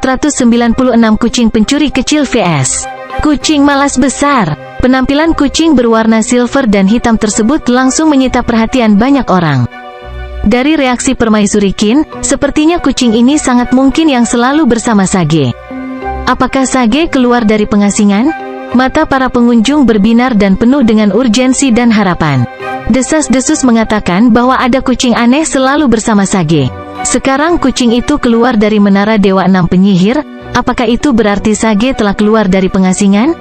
496 Kucing pencuri kecil vs kucing malas besar. Penampilan kucing berwarna silver dan hitam tersebut langsung menyita perhatian banyak orang. Dari reaksi Permaisuri Qin, sepertinya kucing ini sangat mungkin yang selalu bersama Sage. Apakah Sage keluar dari pengasingan? Mata para pengunjung berbinar dan penuh dengan urgensi dan harapan. Desas-desus mengatakan bahwa ada kucing aneh selalu bersama Sage. Sekarang kucing itu keluar dari menara Dewa 6 Penyihir. Apakah itu berarti Sage telah keluar dari pengasingan?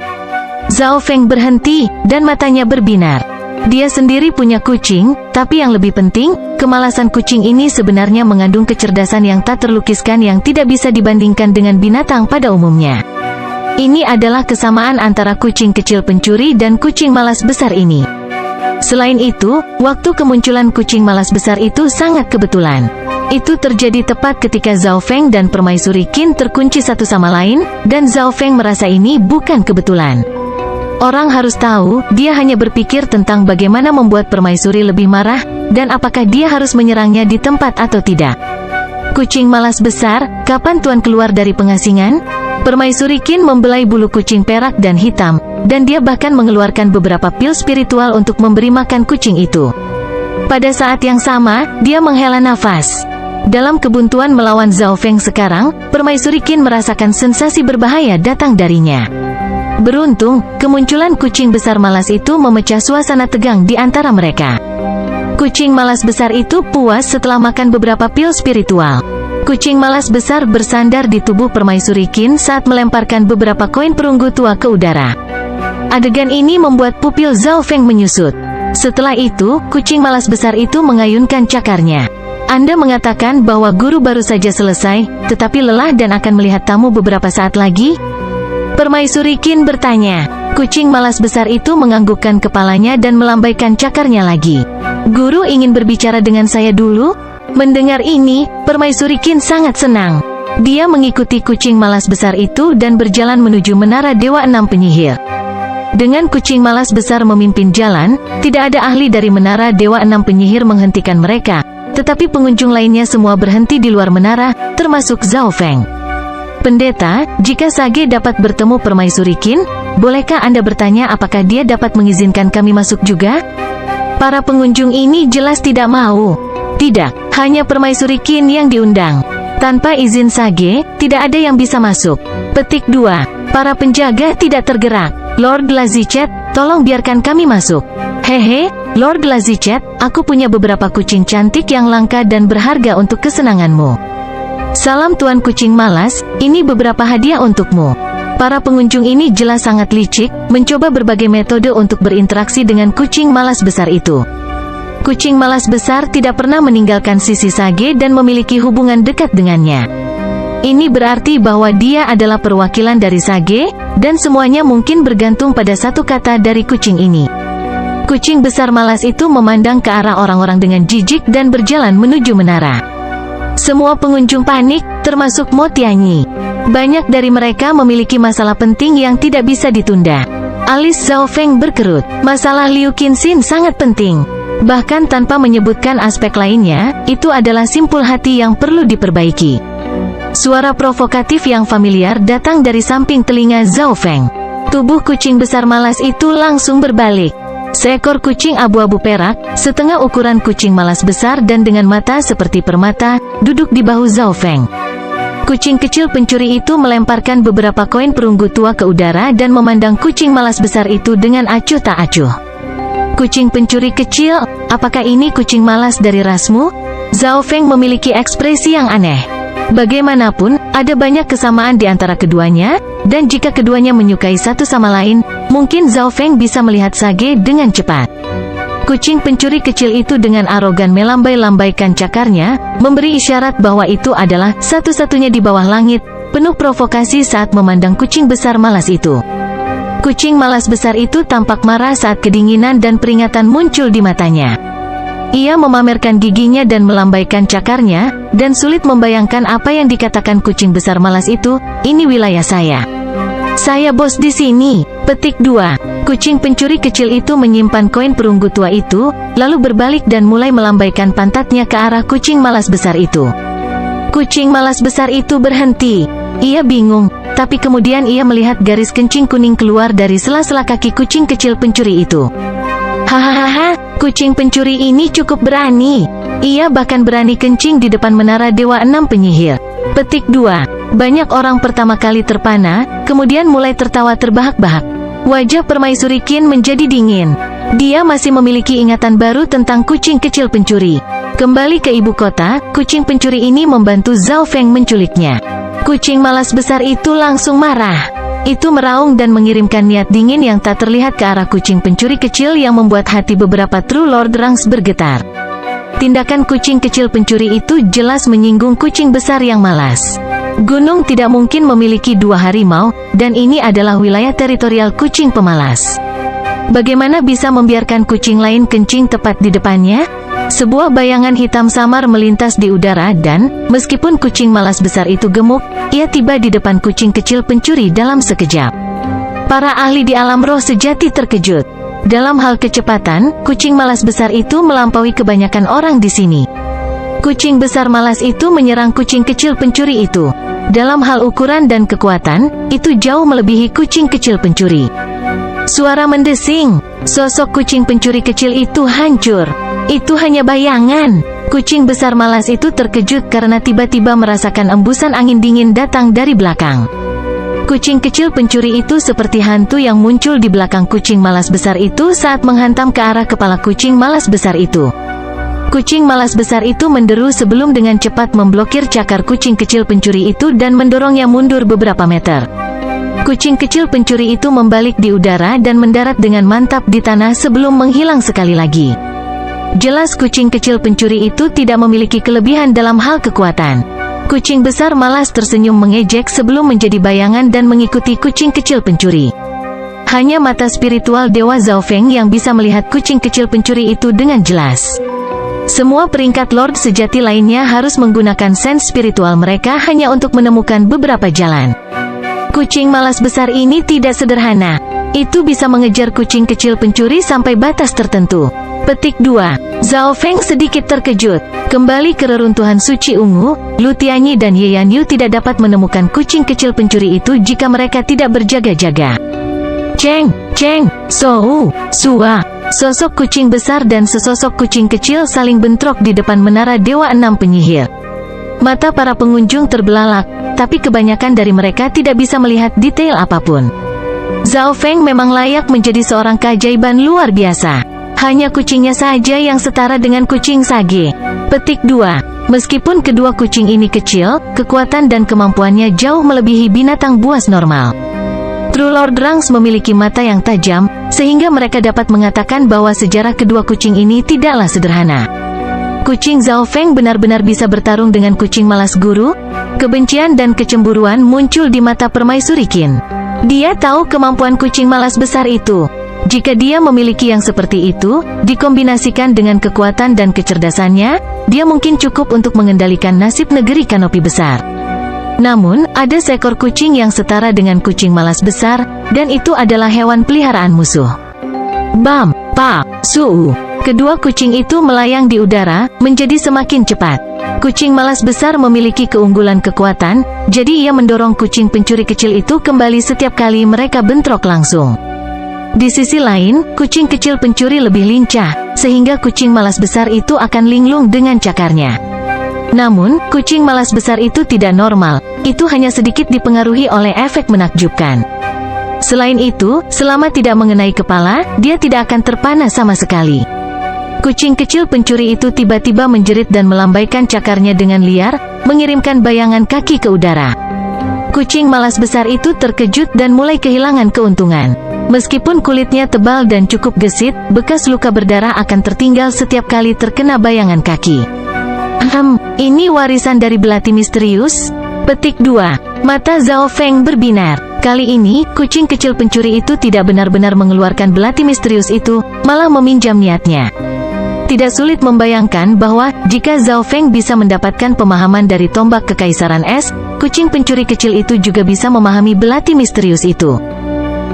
Zhao Feng berhenti, dan matanya berbinar. Dia sendiri punya kucing, tapi yang lebih penting, kemalasan kucing ini sebenarnya mengandung kecerdasan yang tak terlukiskan yang tidak bisa dibandingkan dengan binatang pada umumnya. Ini adalah kesamaan antara kucing kecil pencuri dan kucing malas besar ini. Selain itu, waktu kemunculan kucing malas besar itu sangat kebetulan. Itu terjadi tepat ketika Zhao Feng dan Permaisuri Qin terkunci satu sama lain, dan Zhao Feng merasa ini bukan kebetulan. Orang harus tahu, dia hanya berpikir tentang bagaimana membuat Permaisuri lebih marah, dan apakah dia harus menyerangnya di tempat atau tidak. Kucing malas besar, kapan Tuan keluar dari pengasingan? Permaisuri Qin membelai bulu kucing perak dan hitam, dan dia bahkan mengeluarkan beberapa pil spiritual untuk memberi makan kucing itu. Pada saat yang sama, dia menghela nafas. Dalam kebuntuan melawan Zhao Feng sekarang, Permaisuri Qin merasakan sensasi berbahaya datang darinya. Beruntung, kemunculan kucing besar malas itu memecah suasana tegang di antara mereka. Kucing malas besar itu puas setelah makan beberapa pil spiritual. Kucing malas besar bersandar di tubuh Permaisuri Qin saat melemparkan beberapa koin perunggu tua ke udara. Adegan ini membuat pupil Zhao Feng menyusut. Setelah itu, kucing malas besar itu mengayunkan cakarnya. Anda mengatakan bahwa guru baru saja selesai, tetapi lelah dan akan melihat tamu beberapa saat lagi? Permaisuri Qin bertanya. Kucing malas besar itu menganggukkan kepalanya dan melambaikan cakarnya lagi. Guru ingin berbicara dengan saya dulu? Mendengar ini, Permaisuri Qin sangat senang. Dia mengikuti kucing malas besar itu dan berjalan menuju menara Dewa 6 Penyihir. Dengan kucing malas besar memimpin jalan, tidak ada ahli dari menara Dewa 6 Penyihir menghentikan mereka. Tetapi pengunjung lainnya semua berhenti di luar menara, termasuk Zhao Feng. Pendeta, jika Sage dapat bertemu Permaisuri Qin, bolehkah Anda bertanya apakah dia dapat mengizinkan kami masuk juga? Para pengunjung ini jelas tidak mau. Tidak, hanya Permaisuri Qin yang diundang. Tanpa izin Sage, tidak ada yang bisa masuk. Petik 2. Para penjaga tidak tergerak. Lord Glazichet, tolong biarkan kami masuk. Hehe, Lord Glazichet, aku punya beberapa kucing cantik yang langka dan berharga untuk kesenanganmu. Salam Tuan Kucing Malas, ini beberapa hadiah untukmu. Para pengunjung ini jelas sangat licik, mencoba berbagai metode untuk berinteraksi dengan kucing malas besar itu. Kucing malas besar tidak pernah meninggalkan sisi Sage dan memiliki hubungan dekat dengannya. Ini berarti bahwa dia adalah perwakilan dari Sage, dan semuanya mungkin bergantung pada satu kata dari kucing ini. Kucing besar malas itu memandang ke arah orang-orang dengan jijik dan berjalan menuju menara. Semua pengunjung panik, termasuk Mo Tianyi. Banyak dari mereka memiliki masalah penting yang tidak bisa ditunda. Alis Zhao Feng berkerut. Masalah Liu Qinxin sangat penting. Bahkan tanpa menyebutkan aspek lainnya, itu adalah simpul hati yang perlu diperbaiki. Suara provokatif yang familiar datang dari samping telinga Zhao Feng. Tubuh kucing besar malas itu langsung berbalik. Seekor kucing abu-abu perak, setengah ukuran kucing malas besar dan dengan mata seperti permata, duduk di bahu Zhao Feng. Kucing kecil pencuri itu melemparkan beberapa koin perunggu tua ke udara dan memandang kucing malas besar itu dengan acuh tak acuh. Kucing pencuri kecil, apakah ini kucing malas dari rasmu? Zhao Feng memiliki ekspresi yang aneh. Bagaimanapun, ada banyak kesamaan di antara keduanya, dan jika keduanya menyukai satu sama lain, mungkin Zhao Feng bisa melihat Sage dengan cepat. Kucing pencuri kecil itu dengan arogan melambai-lambaikan cakarnya, memberi isyarat bahwa itu adalah satu-satunya di bawah langit, penuh provokasi saat memandang kucing besar malas itu. Kucing malas besar itu tampak marah saat kedinginan dan peringatan muncul di matanya. Ia memamerkan giginya dan melambaikan cakarnya, dan sulit membayangkan apa yang dikatakan kucing besar malas itu, ini wilayah saya. Saya bos di sini. Petik 2. Kucing pencuri kecil itu menyimpan koin perunggu tua itu, lalu berbalik dan mulai melambaikan pantatnya ke arah kucing malas besar itu. Kucing malas besar itu berhenti. Ia bingung, tapi kemudian ia melihat garis kencing kuning keluar dari sela-sela kaki kucing kecil pencuri itu. Hahaha, kucing pencuri ini cukup berani. Ia bahkan berani kencing di depan menara Dewa 6 Penyihir. Petik 2. Banyak orang pertama kali terpana, kemudian mulai tertawa terbahak-bahak. Wajah Permaisuri Qin menjadi dingin. Dia masih memiliki ingatan baru tentang kucing kecil pencuri. Kembali ke ibu kota, kucing pencuri ini membantu Zhao Feng menculiknya. Kucing malas besar itu langsung marah. Itu meraung dan mengirimkan niat dingin yang tak terlihat ke arah kucing pencuri kecil yang membuat hati beberapa True Lord Ranks bergetar. Tindakan kucing kecil pencuri itu jelas menyinggung kucing besar yang malas. Gunung tidak mungkin memiliki 2 harimau, dan ini adalah wilayah teritorial kucing pemalas. Bagaimana bisa membiarkan kucing lain kencing tepat di depannya? Sebuah bayangan hitam samar melintas di udara dan, meskipun kucing malas besar itu gemuk, ia tiba di depan kucing kecil pencuri dalam sekejap. Para ahli di alam roh sejati terkejut. Dalam hal kecepatan, kucing malas besar itu melampaui kebanyakan orang di sini. Kucing besar malas itu menyerang kucing kecil pencuri itu. Dalam hal ukuran dan kekuatan, itu jauh melebihi kucing kecil pencuri. Suara mendesing. Sosok kucing pencuri kecil itu hancur. Itu hanya bayangan. Kucing besar malas itu terkejut karena tiba-tiba merasakan embusan angin dingin datang dari belakang. Kucing kecil pencuri itu seperti hantu yang muncul di belakang kucing malas besar itu saat menghantam ke arah kepala kucing malas besar itu. Kucing malas besar itu menderu sebelum dengan cepat memblokir cakar kucing kecil pencuri itu dan mendorongnya mundur beberapa meter. Kucing kecil pencuri itu membalik di udara dan mendarat dengan mantap di tanah sebelum menghilang sekali lagi. Jelas kucing kecil pencuri itu tidak memiliki kelebihan dalam hal kekuatan. Kucing besar malas tersenyum mengejek sebelum menjadi bayangan dan mengikuti kucing kecil pencuri. Hanya mata spiritual Dewa Zhao Feng yang bisa melihat kucing kecil pencuri itu dengan jelas. Semua peringkat Lord sejati lainnya harus menggunakan sense spiritual mereka hanya untuk menemukan beberapa jalan. Kucing malas besar ini tidak sederhana. Itu bisa mengejar kucing kecil pencuri sampai batas tertentu. Petik 2. Zhao Feng sedikit terkejut. Kembali ke reruntuhan suci ungu, Lu Tianyi dan Ye Yanyu tidak dapat menemukan kucing kecil pencuri itu jika mereka tidak berjaga-jaga. Cheng, Cheng, Sou, Sua. Sosok kucing besar dan sesosok kucing kecil saling bentrok di depan menara Dewa 6 Penyihir. Mata para pengunjung terbelalak, tapi kebanyakan dari mereka tidak bisa melihat detail apapun. Zhao Feng memang layak menjadi seorang keajaiban luar biasa. Hanya kucingnya saja yang setara dengan kucing sage. Petik 2. Meskipun kedua kucing ini kecil, kekuatan dan kemampuannya jauh melebihi binatang buas normal. True Lord Ranks memiliki mata yang tajam, sehingga mereka dapat mengatakan bahwa sejarah kedua kucing ini tidaklah sederhana. Kucing Zhao Feng benar-benar bisa bertarung dengan kucing malas guru. Kebencian dan kecemburuan muncul di mata Permaisuri Qin. Dia tahu kemampuan kucing malas besar itu. Jika dia memiliki yang seperti itu, dikombinasikan dengan kekuatan dan kecerdasannya, dia mungkin cukup untuk mengendalikan nasib negeri Kanopi Besar. Namun, ada seekor kucing yang setara dengan kucing malas besar, dan itu adalah hewan peliharaan musuh. Bam, pa, suu. Kedua kucing itu melayang di udara, menjadi semakin cepat. Kucing malas besar memiliki keunggulan kekuatan, jadi ia mendorong kucing pencuri kecil itu kembali setiap kali mereka bentrok langsung. Di sisi lain, kucing kecil pencuri lebih lincah, sehingga kucing malas besar itu akan linglung dengan cakarnya. Namun, kucing malas besar itu tidak normal, itu hanya sedikit dipengaruhi oleh efek menakjubkan. Selain itu, selama tidak mengenai kepala, dia tidak akan terpana sama sekali. Kucing kecil pencuri itu tiba-tiba menjerit dan melambaikan cakarnya dengan liar, mengirimkan bayangan kaki ke udara. Kucing malas besar itu terkejut dan mulai kehilangan keuntungan. Meskipun kulitnya tebal dan cukup gesit, bekas luka berdarah akan tertinggal setiap kali terkena bayangan kaki. Ini warisan dari belati misterius? Petik 2. Mata Zhao Feng berbinar. Kali ini, kucing kecil pencuri itu tidak benar-benar mengeluarkan belati misterius itu, malah meminjam niatnya. Tidak sulit membayangkan bahwa, jika Zhao Feng bisa mendapatkan pemahaman dari tombak kekaisaran es, kucing pencuri kecil itu juga bisa memahami belati misterius itu.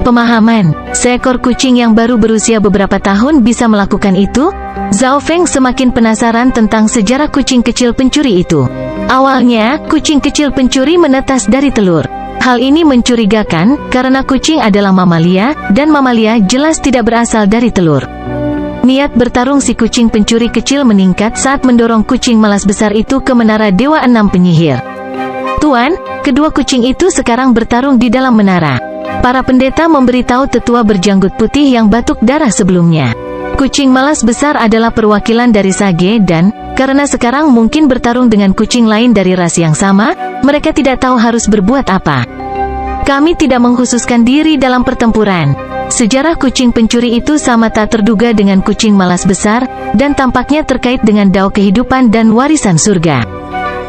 Pemahaman, seekor kucing yang baru berusia beberapa tahun bisa melakukan itu? Zhao Feng semakin penasaran tentang sejarah kucing kecil pencuri itu. Awalnya, kucing kecil pencuri menetas dari telur. Hal ini mencurigakan, karena kucing adalah mamalia, dan mamalia jelas tidak berasal dari telur. Niat bertarung si kucing pencuri kecil meningkat saat mendorong kucing malas besar itu ke menara Dewa 6 Penyihir. Tuan, kedua kucing itu sekarang bertarung di dalam menara. Para pendeta memberitahu tetua berjanggut putih yang batuk darah sebelumnya. Kucing malas besar adalah perwakilan dari Sage dan, karena sekarang mungkin bertarung dengan kucing lain dari ras yang sama, mereka tidak tahu harus berbuat apa. Kami tidak mengkhususkan diri dalam pertempuran. Sejarah kucing pencuri itu sama tak terduga dengan kucing malas besar, dan tampaknya terkait dengan dao kehidupan dan warisan surga.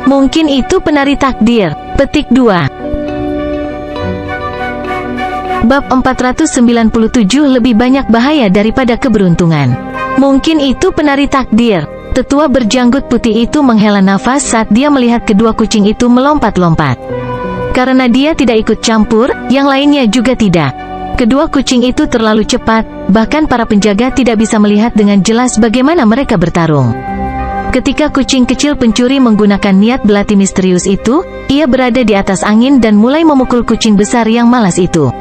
Mungkin itu penari takdir. Petik 2. Bab 497 lebih banyak bahaya daripada keberuntungan. Mungkin itu penari takdir. Tetua berjanggut putih itu menghela nafas saat dia melihat kedua kucing itu melompat-lompat. Karena dia tidak ikut campur, yang lainnya juga tidak. Kedua kucing itu terlalu cepat, bahkan para penjaga tidak bisa melihat dengan jelas bagaimana mereka bertarung. Ketika kucing kecil pencuri menggunakan niat belati misterius itu, ia berada di atas angin dan mulai memukul kucing besar yang malas itu.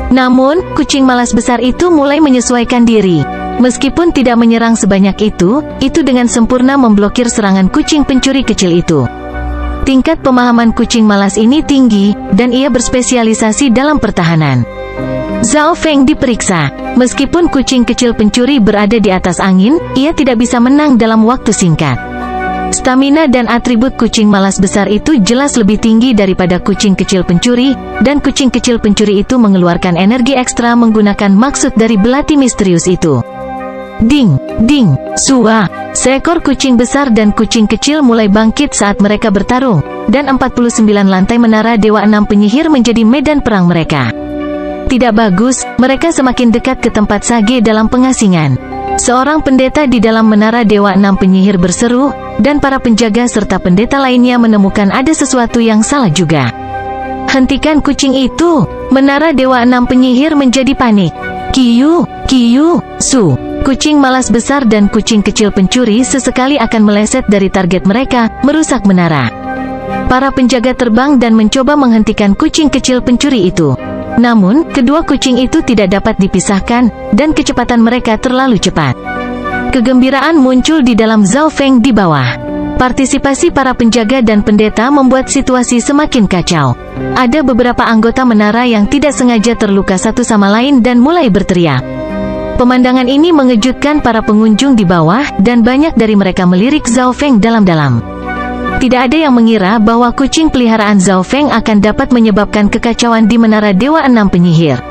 Namun, kucing malas besar itu mulai menyesuaikan diri. Meskipun tidak menyerang sebanyak itu dengan sempurna memblokir serangan kucing pencuri kecil itu. Tingkat pemahaman kucing malas ini tinggi, dan ia berspesialisasi dalam pertahanan. Zhao Feng diperiksa. Meskipun kucing kecil pencuri berada di atas angin, ia tidak bisa menang dalam waktu singkat. Stamina dan atribut kucing malas besar itu jelas lebih tinggi daripada kucing kecil pencuri, dan kucing kecil pencuri itu mengeluarkan energi ekstra menggunakan maksud dari belati misterius itu. Ding, ding, sua. Seekor kucing besar dan kucing kecil mulai bangkit saat mereka bertarung, dan 49 lantai menara Dewa 6 Penyihir menjadi medan perang mereka. Tidak bagus, mereka semakin dekat ke tempat Sage dalam pengasingan. Seorang pendeta di dalam menara Dewa 6 Penyihir berseru, dan para penjaga serta pendeta lainnya menemukan ada sesuatu yang salah juga. Hentikan kucing itu! Menara Dewa 6 Penyihir menjadi panik. Kiyu, kiyu, su. Kucing malas besar dan kucing kecil pencuri sesekali akan meleset dari target mereka, merusak menara. Para penjaga terbang dan mencoba menghentikan kucing kecil pencuri itu. Namun, kedua kucing itu tidak dapat dipisahkan, dan kecepatan mereka terlalu cepat. Kegembiraan muncul di dalam Zhao Feng di bawah. Partisipasi para penjaga dan pendeta membuat situasi semakin kacau. Ada beberapa anggota menara yang tidak sengaja terluka satu sama lain dan mulai berteriak. Pemandangan ini mengejutkan para pengunjung di bawah, dan banyak dari mereka melirik Zhao Feng dalam-dalam. Tidak ada yang mengira bahwa kucing peliharaan Zhao Feng akan dapat menyebabkan kekacauan di menara Dewa 6 Penyihir.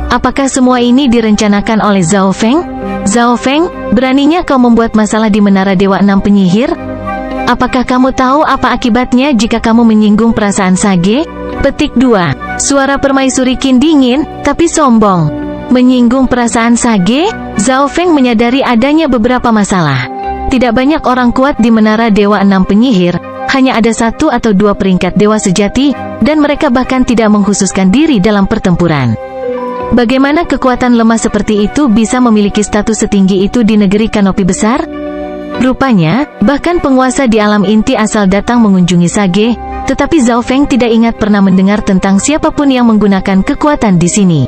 Apakah semua ini direncanakan oleh Zhao Feng? Zhao Feng, beraninya kau membuat masalah di menara Dewa 6 Penyihir? Apakah kamu tahu apa akibatnya jika kamu menyinggung perasaan Sage? Petik 2. Suara permaisuri Qin dingin, tapi sombong. Menyinggung perasaan Sage? Zhao Feng menyadari adanya beberapa masalah. Tidak banyak orang kuat di menara Dewa 6 Penyihir, hanya ada 1 atau 2 peringkat dewa sejati, dan mereka bahkan tidak mengkhususkan diri dalam pertempuran. Bagaimana kekuatan lemah seperti itu bisa memiliki status setinggi itu di negeri kanopi besar? Rupanya, bahkan penguasa di alam inti asal datang mengunjungi Sage, tetapi Zhao Feng tidak ingat pernah mendengar tentang siapapun yang menggunakan kekuatan di sini.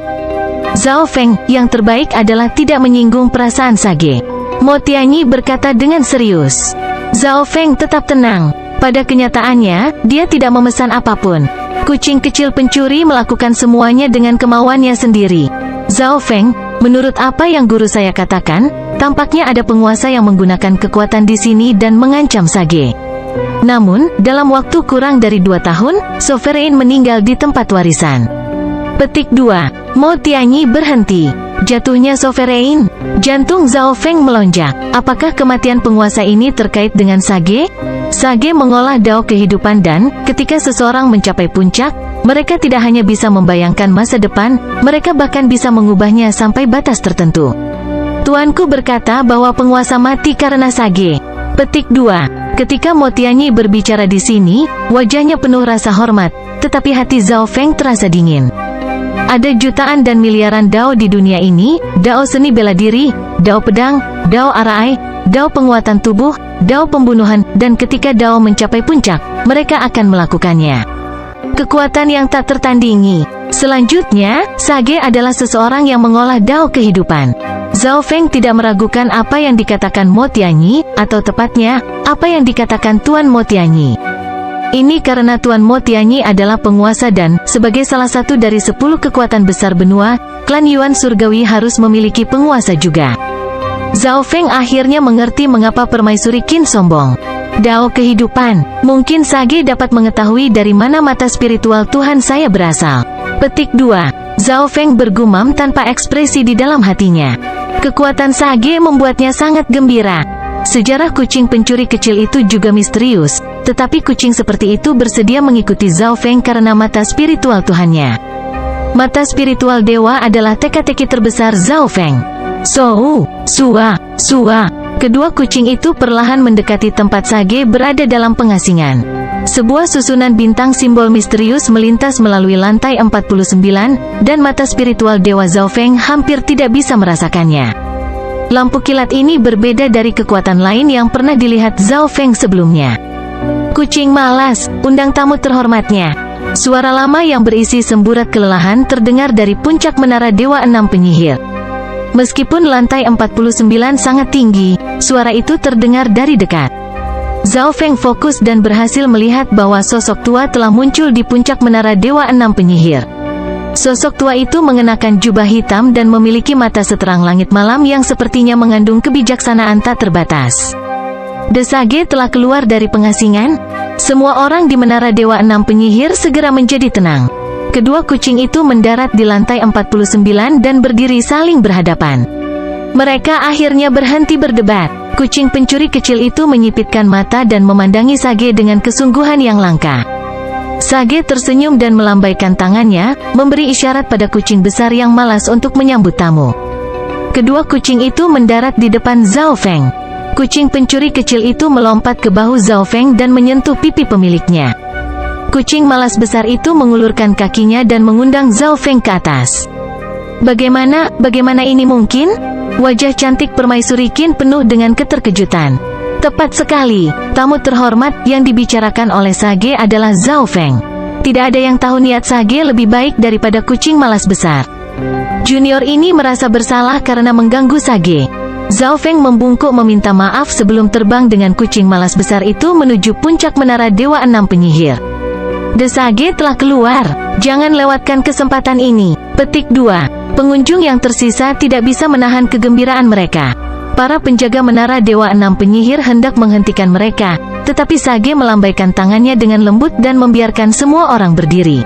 Zhao Feng, yang terbaik adalah tidak menyinggung perasaan Sage. Mo Tianyi berkata dengan serius. Zhao Feng tetap tenang. Pada kenyataannya, dia tidak memesan apapun. Kucing kecil pencuri melakukan semuanya dengan kemauannya sendiri. Zhao Feng, menurut apa yang guru saya katakan, tampaknya ada penguasa yang menggunakan kekuatan di sini dan mengancam Sage. Namun, dalam waktu kurang dari 2 tahun, Sovereign meninggal di tempat warisan. Petik 2. Mo Tianyi berhenti. Jatuhnya Sovereign. Jantung Zhao Feng melonjak. Apakah kematian penguasa ini terkait dengan Sage? Sage mengolah dao kehidupan dan, ketika seseorang mencapai puncak, mereka tidak hanya bisa membayangkan masa depan, mereka bahkan bisa mengubahnya sampai batas tertentu. Tuanku berkata bahwa penguasa mati karena Sage. Petik 2. Ketika Mo Tianyi berbicara di sini, wajahnya penuh rasa hormat, tetapi hati Zhao Feng terasa dingin. Ada jutaan dan miliaran dao di dunia ini, dao seni bela diri, dao pedang, dao arai, dao penguatan tubuh, dao pembunuhan, dan ketika dao mencapai puncak, mereka akan melakukannya. Kekuatan yang tak tertandingi. Selanjutnya, Sage adalah seseorang yang mengolah dao kehidupan. Zhao Feng tidak meragukan apa yang dikatakan Mo Tianyi, atau tepatnya, apa yang dikatakan Tuan Mo Tianyi. Ini karena Tuan Mo Tianyi adalah penguasa dan, sebagai salah satu dari 10 kekuatan besar benua, klan Yuan Surgawi harus memiliki penguasa juga. Zhao Feng akhirnya mengerti mengapa Permaisuri Qin sombong. Dao kehidupan, mungkin Sage dapat mengetahui dari mana mata spiritual Tuhan saya berasal. Petik 2. Zhao Feng bergumam tanpa ekspresi di dalam hatinya. Kekuatan Sage membuatnya sangat gembira. Sejarah kucing pencuri kecil itu juga misterius, tetapi kucing seperti itu bersedia mengikuti Zhao Feng karena mata spiritual Tuhannya. Mata spiritual dewa adalah teka-teki terbesar Zhao Feng. Sua. Kedua kucing itu perlahan mendekati tempat Sage berada dalam pengasingan. Sebuah susunan bintang simbol misterius melintas melalui lantai 49, dan mata spiritual dewa Zhao Feng hampir tidak bisa merasakannya. Lampu kilat ini berbeda dari kekuatan lain yang pernah dilihat Zhao Feng sebelumnya. Kucing malas, undang tamu terhormatnya. Suara lama yang berisi semburat kelelahan terdengar dari puncak menara Dewa 6 Penyihir. Meskipun lantai 49 sangat tinggi, suara itu terdengar dari dekat. Zhao Feng fokus dan berhasil melihat bahwa sosok tua telah muncul di puncak menara Dewa 6 Penyihir. Sosok tua itu mengenakan jubah hitam dan memiliki mata seterang langit malam yang sepertinya mengandung kebijaksanaan tak terbatas. Sage telah keluar dari pengasingan. Semua orang di menara Dewa 6 Penyihir segera menjadi tenang. Kedua kucing itu mendarat di lantai 49 dan berdiri saling berhadapan. Mereka akhirnya berhenti berdebat. Kucing pencuri kecil itu menyipitkan mata dan memandangi Sage dengan kesungguhan yang langka. Sage tersenyum dan melambaikan tangannya, memberi isyarat pada kucing besar yang malas untuk menyambut tamu. Kedua kucing itu mendarat di depan Zhao Feng. Kucing pencuri kecil itu melompat ke bahu Zhao Feng dan menyentuh pipi pemiliknya. Kucing malas besar itu mengulurkan kakinya dan mengundang Zhao Feng ke atas. Bagaimana ini mungkin? Wajah cantik Permaisuri Qin penuh dengan keterkejutan. Tepat sekali, tamu terhormat yang dibicarakan oleh Sage adalah Zhao Feng. Tidak ada yang tahu niat Sage lebih baik daripada kucing malas besar. Junior ini merasa bersalah karena mengganggu Sage. Zhao Feng membungkuk meminta maaf sebelum terbang dengan kucing malas besar itu menuju puncak menara Dewa 6 Penyihir. Sage telah keluar. Jangan lewatkan kesempatan ini. Petik 2. Pengunjung yang tersisa tidak bisa menahan kegembiraan mereka. Para penjaga menara Dewa 6 Penyihir hendak menghentikan mereka, tetapi Sage melambaikan tangannya dengan lembut dan membiarkan semua orang berdiri.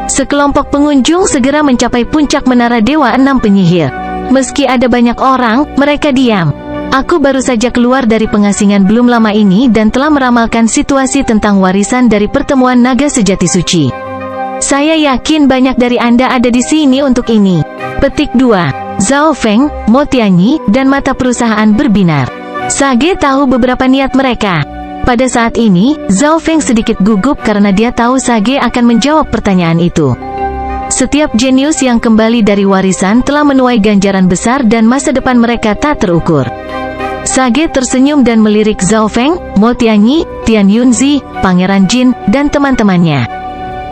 Sekelompok pengunjung segera mencapai puncak menara Dewa 6 Penyihir. Meski ada banyak orang, mereka diam. Aku baru saja keluar dari pengasingan belum lama ini dan telah meramalkan situasi tentang warisan dari pertemuan naga sejati suci. Saya yakin banyak dari Anda ada di sini untuk ini. Petik 2. Zhao Feng, Mo Tianyi, dan mata perusahaan berbinar. Sage tahu beberapa niat mereka. Pada saat ini, Zhao Feng sedikit gugup karena dia tahu Sage akan menjawab pertanyaan itu. Setiap jenius yang kembali dari warisan telah menuai ganjaran besar dan masa depan mereka tak terukur. Sage tersenyum dan melirik Zhao Feng, Mo Tianyi, Tian Yunzi, Pangeran Jin, dan teman-temannya.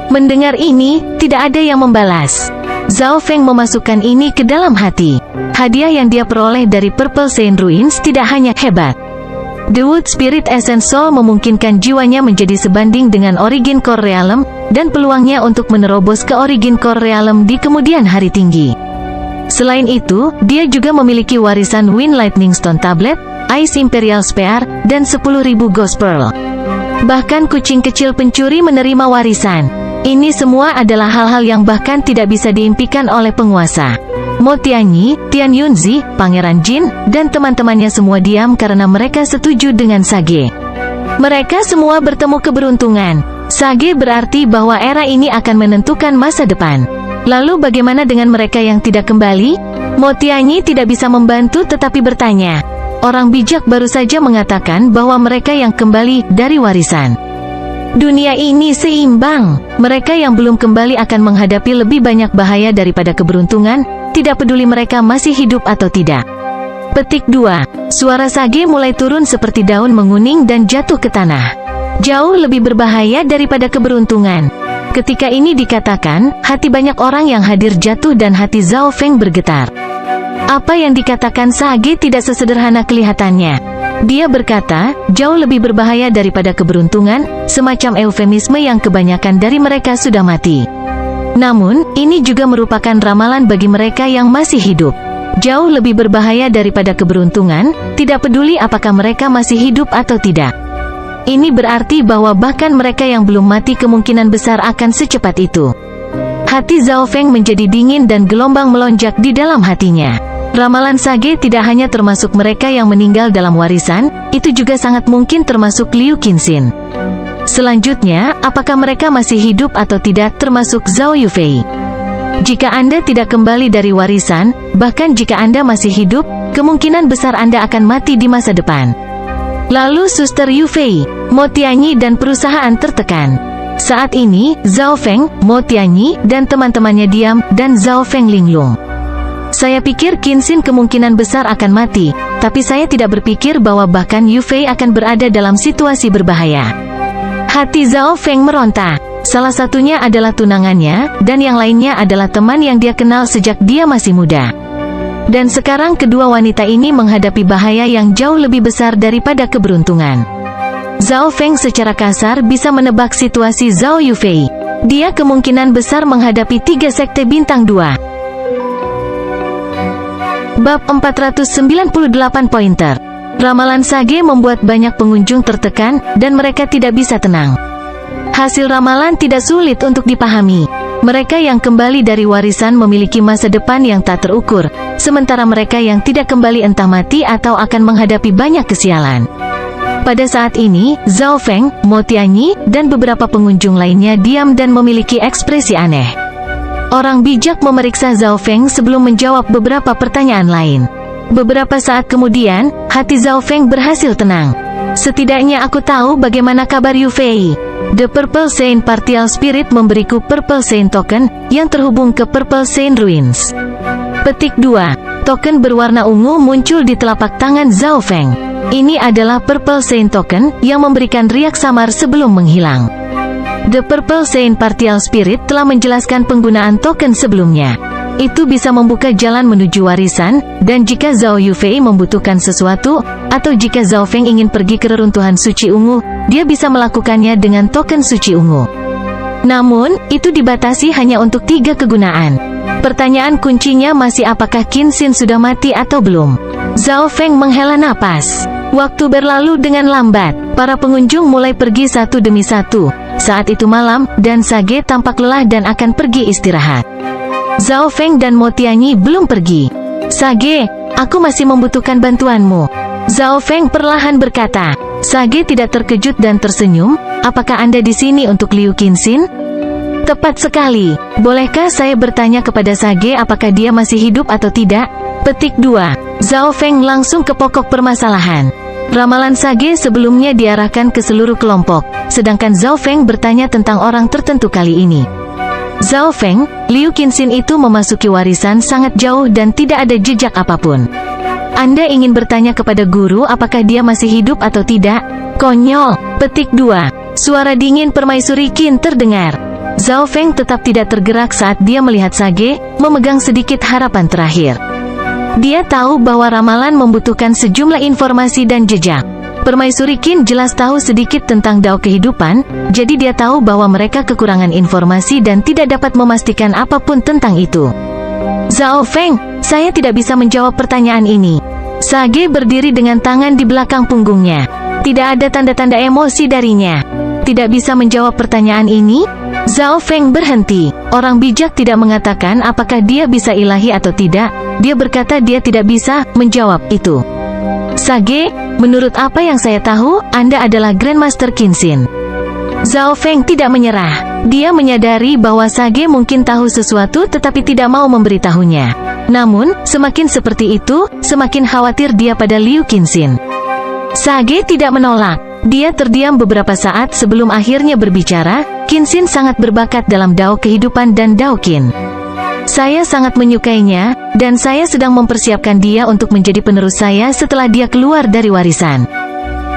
Mendengar ini, tidak ada yang membalas. Zhao Feng memasukkan ini ke dalam hati. Hadiah yang dia peroleh dari Purple Saint Ruins tidak hanya hebat. The Wood Spirit Essence Soul memungkinkan jiwanya menjadi sebanding dengan Origin Core Realm, dan peluangnya untuk menerobos ke Origin Core Realm di kemudian hari tinggi. Selain itu, dia juga memiliki warisan Wind Lightning Stone Tablet, Ice Imperial Spear, dan 10.000 Ghost Pearl. Bahkan kucing kecil pencuri menerima warisan. Ini semua adalah hal-hal yang bahkan tidak bisa diimpikan oleh penguasa. Mo Tianyi, Tian Yunzi, Pangeran Jin, dan teman-temannya semua diam karena mereka setuju dengan Sage. Mereka semua bertemu keberuntungan. Sage berarti bahwa era ini akan menentukan masa depan. Lalu bagaimana dengan mereka yang tidak kembali? Mo Tianyi tidak bisa membantu tetapi bertanya. Orang bijak baru saja mengatakan bahwa mereka yang kembali dari warisan. Dunia ini seimbang. Mereka yang belum kembali akan menghadapi lebih banyak bahaya daripada keberuntungan, tidak peduli mereka masih hidup atau tidak. Petik 2. Suara Sage mulai turun seperti daun menguning dan jatuh ke tanah. Jauh lebih berbahaya daripada keberuntungan. Ketika ini dikatakan, hati banyak orang yang hadir jatuh dan hati Zhao Feng bergetar. Apa yang dikatakan Sage tidak sesederhana kelihatannya. Dia berkata, jauh lebih berbahaya daripada keberuntungan, semacam eufemisme yang kebanyakan dari mereka sudah mati. Namun, ini juga merupakan ramalan bagi mereka yang masih hidup. Jauh lebih berbahaya daripada keberuntungan, tidak peduli apakah mereka masih hidup atau tidak. Ini berarti bahwa bahkan mereka yang belum mati kemungkinan besar akan secepat itu. Hati Zhao Feng menjadi dingin dan gelombang melonjak di dalam hatinya. Ramalan Sage tidak hanya termasuk mereka yang meninggal dalam warisan, itu juga sangat mungkin termasuk Liu Qinxin. Selanjutnya, apakah mereka masih hidup atau tidak termasuk Zhao Yufei? Jika Anda tidak kembali dari warisan, bahkan jika Anda masih hidup, kemungkinan besar Anda akan mati di masa depan. Lalu Suster Yufei, Mo Tianyi dan perusahaan tertekan. Saat ini, Zhao Feng, Mo Tianyi, dan teman-temannya diam, dan Zhao Feng linglung. Saya pikir Qinxin kemungkinan besar akan mati, tapi saya tidak berpikir bahwa bahkan Yufei akan berada dalam situasi berbahaya. Hati Zhao Feng meronta. Salah satunya adalah tunangannya, dan yang lainnya adalah teman yang dia kenal sejak dia masih muda. Dan sekarang kedua wanita ini menghadapi bahaya yang jauh lebih besar daripada keberuntungan. Zhao Feng secara kasar bisa menebak situasi Zhao Yufei. Dia kemungkinan besar menghadapi 3 sekte bintang 2. Bab 498 pointer. Ramalan Sage membuat banyak pengunjung tertekan, dan mereka tidak bisa tenang. Hasil ramalan tidak sulit untuk dipahami. Mereka yang kembali dari warisan memiliki masa depan yang tak terukur, sementara mereka yang tidak kembali entah mati atau akan menghadapi banyak kesialan. Pada saat ini, Zhao Feng, Mo Tianyi, dan beberapa pengunjung lainnya diam dan memiliki ekspresi aneh. Orang bijak memeriksa Zhao Feng sebelum menjawab beberapa pertanyaan lain. Beberapa saat kemudian, hati Zhao Feng berhasil tenang. Setidaknya aku tahu bagaimana kabar Yufei. The Purple Saint Partial Spirit memberiku Purple Saint Token, yang terhubung ke Purple Saint Ruins. Petik 2. Token berwarna ungu muncul di telapak tangan Zhao Feng. Ini adalah Purple Saint Token, yang memberikan riak samar sebelum menghilang. The Purple Saint Partial Spirit telah menjelaskan penggunaan token sebelumnya. Itu bisa membuka jalan menuju warisan, dan jika Zhao Yufei membutuhkan sesuatu, atau jika Zhao Feng ingin pergi ke reruntuhan suci ungu, dia bisa melakukannya dengan token suci ungu. Namun, itu dibatasi hanya untuk 3 kegunaan. Pertanyaan kuncinya masih apakah Qinxin sudah mati atau belum? Zhao Feng menghela napas. Waktu berlalu dengan lambat. Para pengunjung mulai pergi satu demi satu. Saat itu malam, dan Sage tampak lelah dan akan pergi istirahat. Zhao Feng dan Mo Tianyi belum pergi. Sage, aku masih membutuhkan bantuanmu. Zhao Feng perlahan berkata. Sage tidak terkejut dan tersenyum. Apakah Anda di sini untuk Liu Qinxin? Tepat sekali. Bolehkah saya bertanya kepada Sage apakah dia masih hidup atau tidak? Petik 2. Zhao Feng langsung ke pokok permasalahan. Ramalan Sage sebelumnya diarahkan ke seluruh kelompok, sedangkan Zhao Feng bertanya tentang orang tertentu kali ini. Zhao Feng, Liu Qinxin itu memasuki warisan sangat jauh dan tidak ada jejak apapun. Anda ingin bertanya kepada guru apakah dia masih hidup atau tidak? Konyol. Petik 2. Suara dingin permaisuri Qin terdengar. Zhao Feng tetap tidak tergerak saat dia melihat Sage, memegang sedikit harapan terakhir. Dia tahu bahwa ramalan membutuhkan sejumlah informasi dan jejak. Permaisuri Qin jelas tahu sedikit tentang dao kehidupan, jadi dia tahu bahwa mereka kekurangan informasi dan tidak dapat memastikan apapun tentang itu. Zhao Feng, saya tidak bisa menjawab pertanyaan ini. Sage berdiri dengan tangan di belakang punggungnya. Tidak ada tanda-tanda emosi darinya. Tidak bisa menjawab pertanyaan ini? Zhao Feng berhenti. Orang bijak tidak mengatakan apakah dia bisa ilahi atau tidak. Dia berkata dia tidak bisa menjawab itu. Sage, menurut apa yang saya tahu, Anda adalah Grandmaster Qinxin. Zhao Feng tidak menyerah. Dia menyadari bahwa Sage mungkin tahu sesuatu tetapi tidak mau memberitahunya. Namun, semakin seperti itu, semakin khawatir dia pada Liu Qinxin. Sage tidak menolak. Dia terdiam beberapa saat sebelum akhirnya berbicara. Qinxin sangat berbakat dalam dao kehidupan dan dao Qin. Saya sangat menyukainya, dan saya sedang mempersiapkan dia untuk menjadi penerus saya setelah dia keluar dari warisan.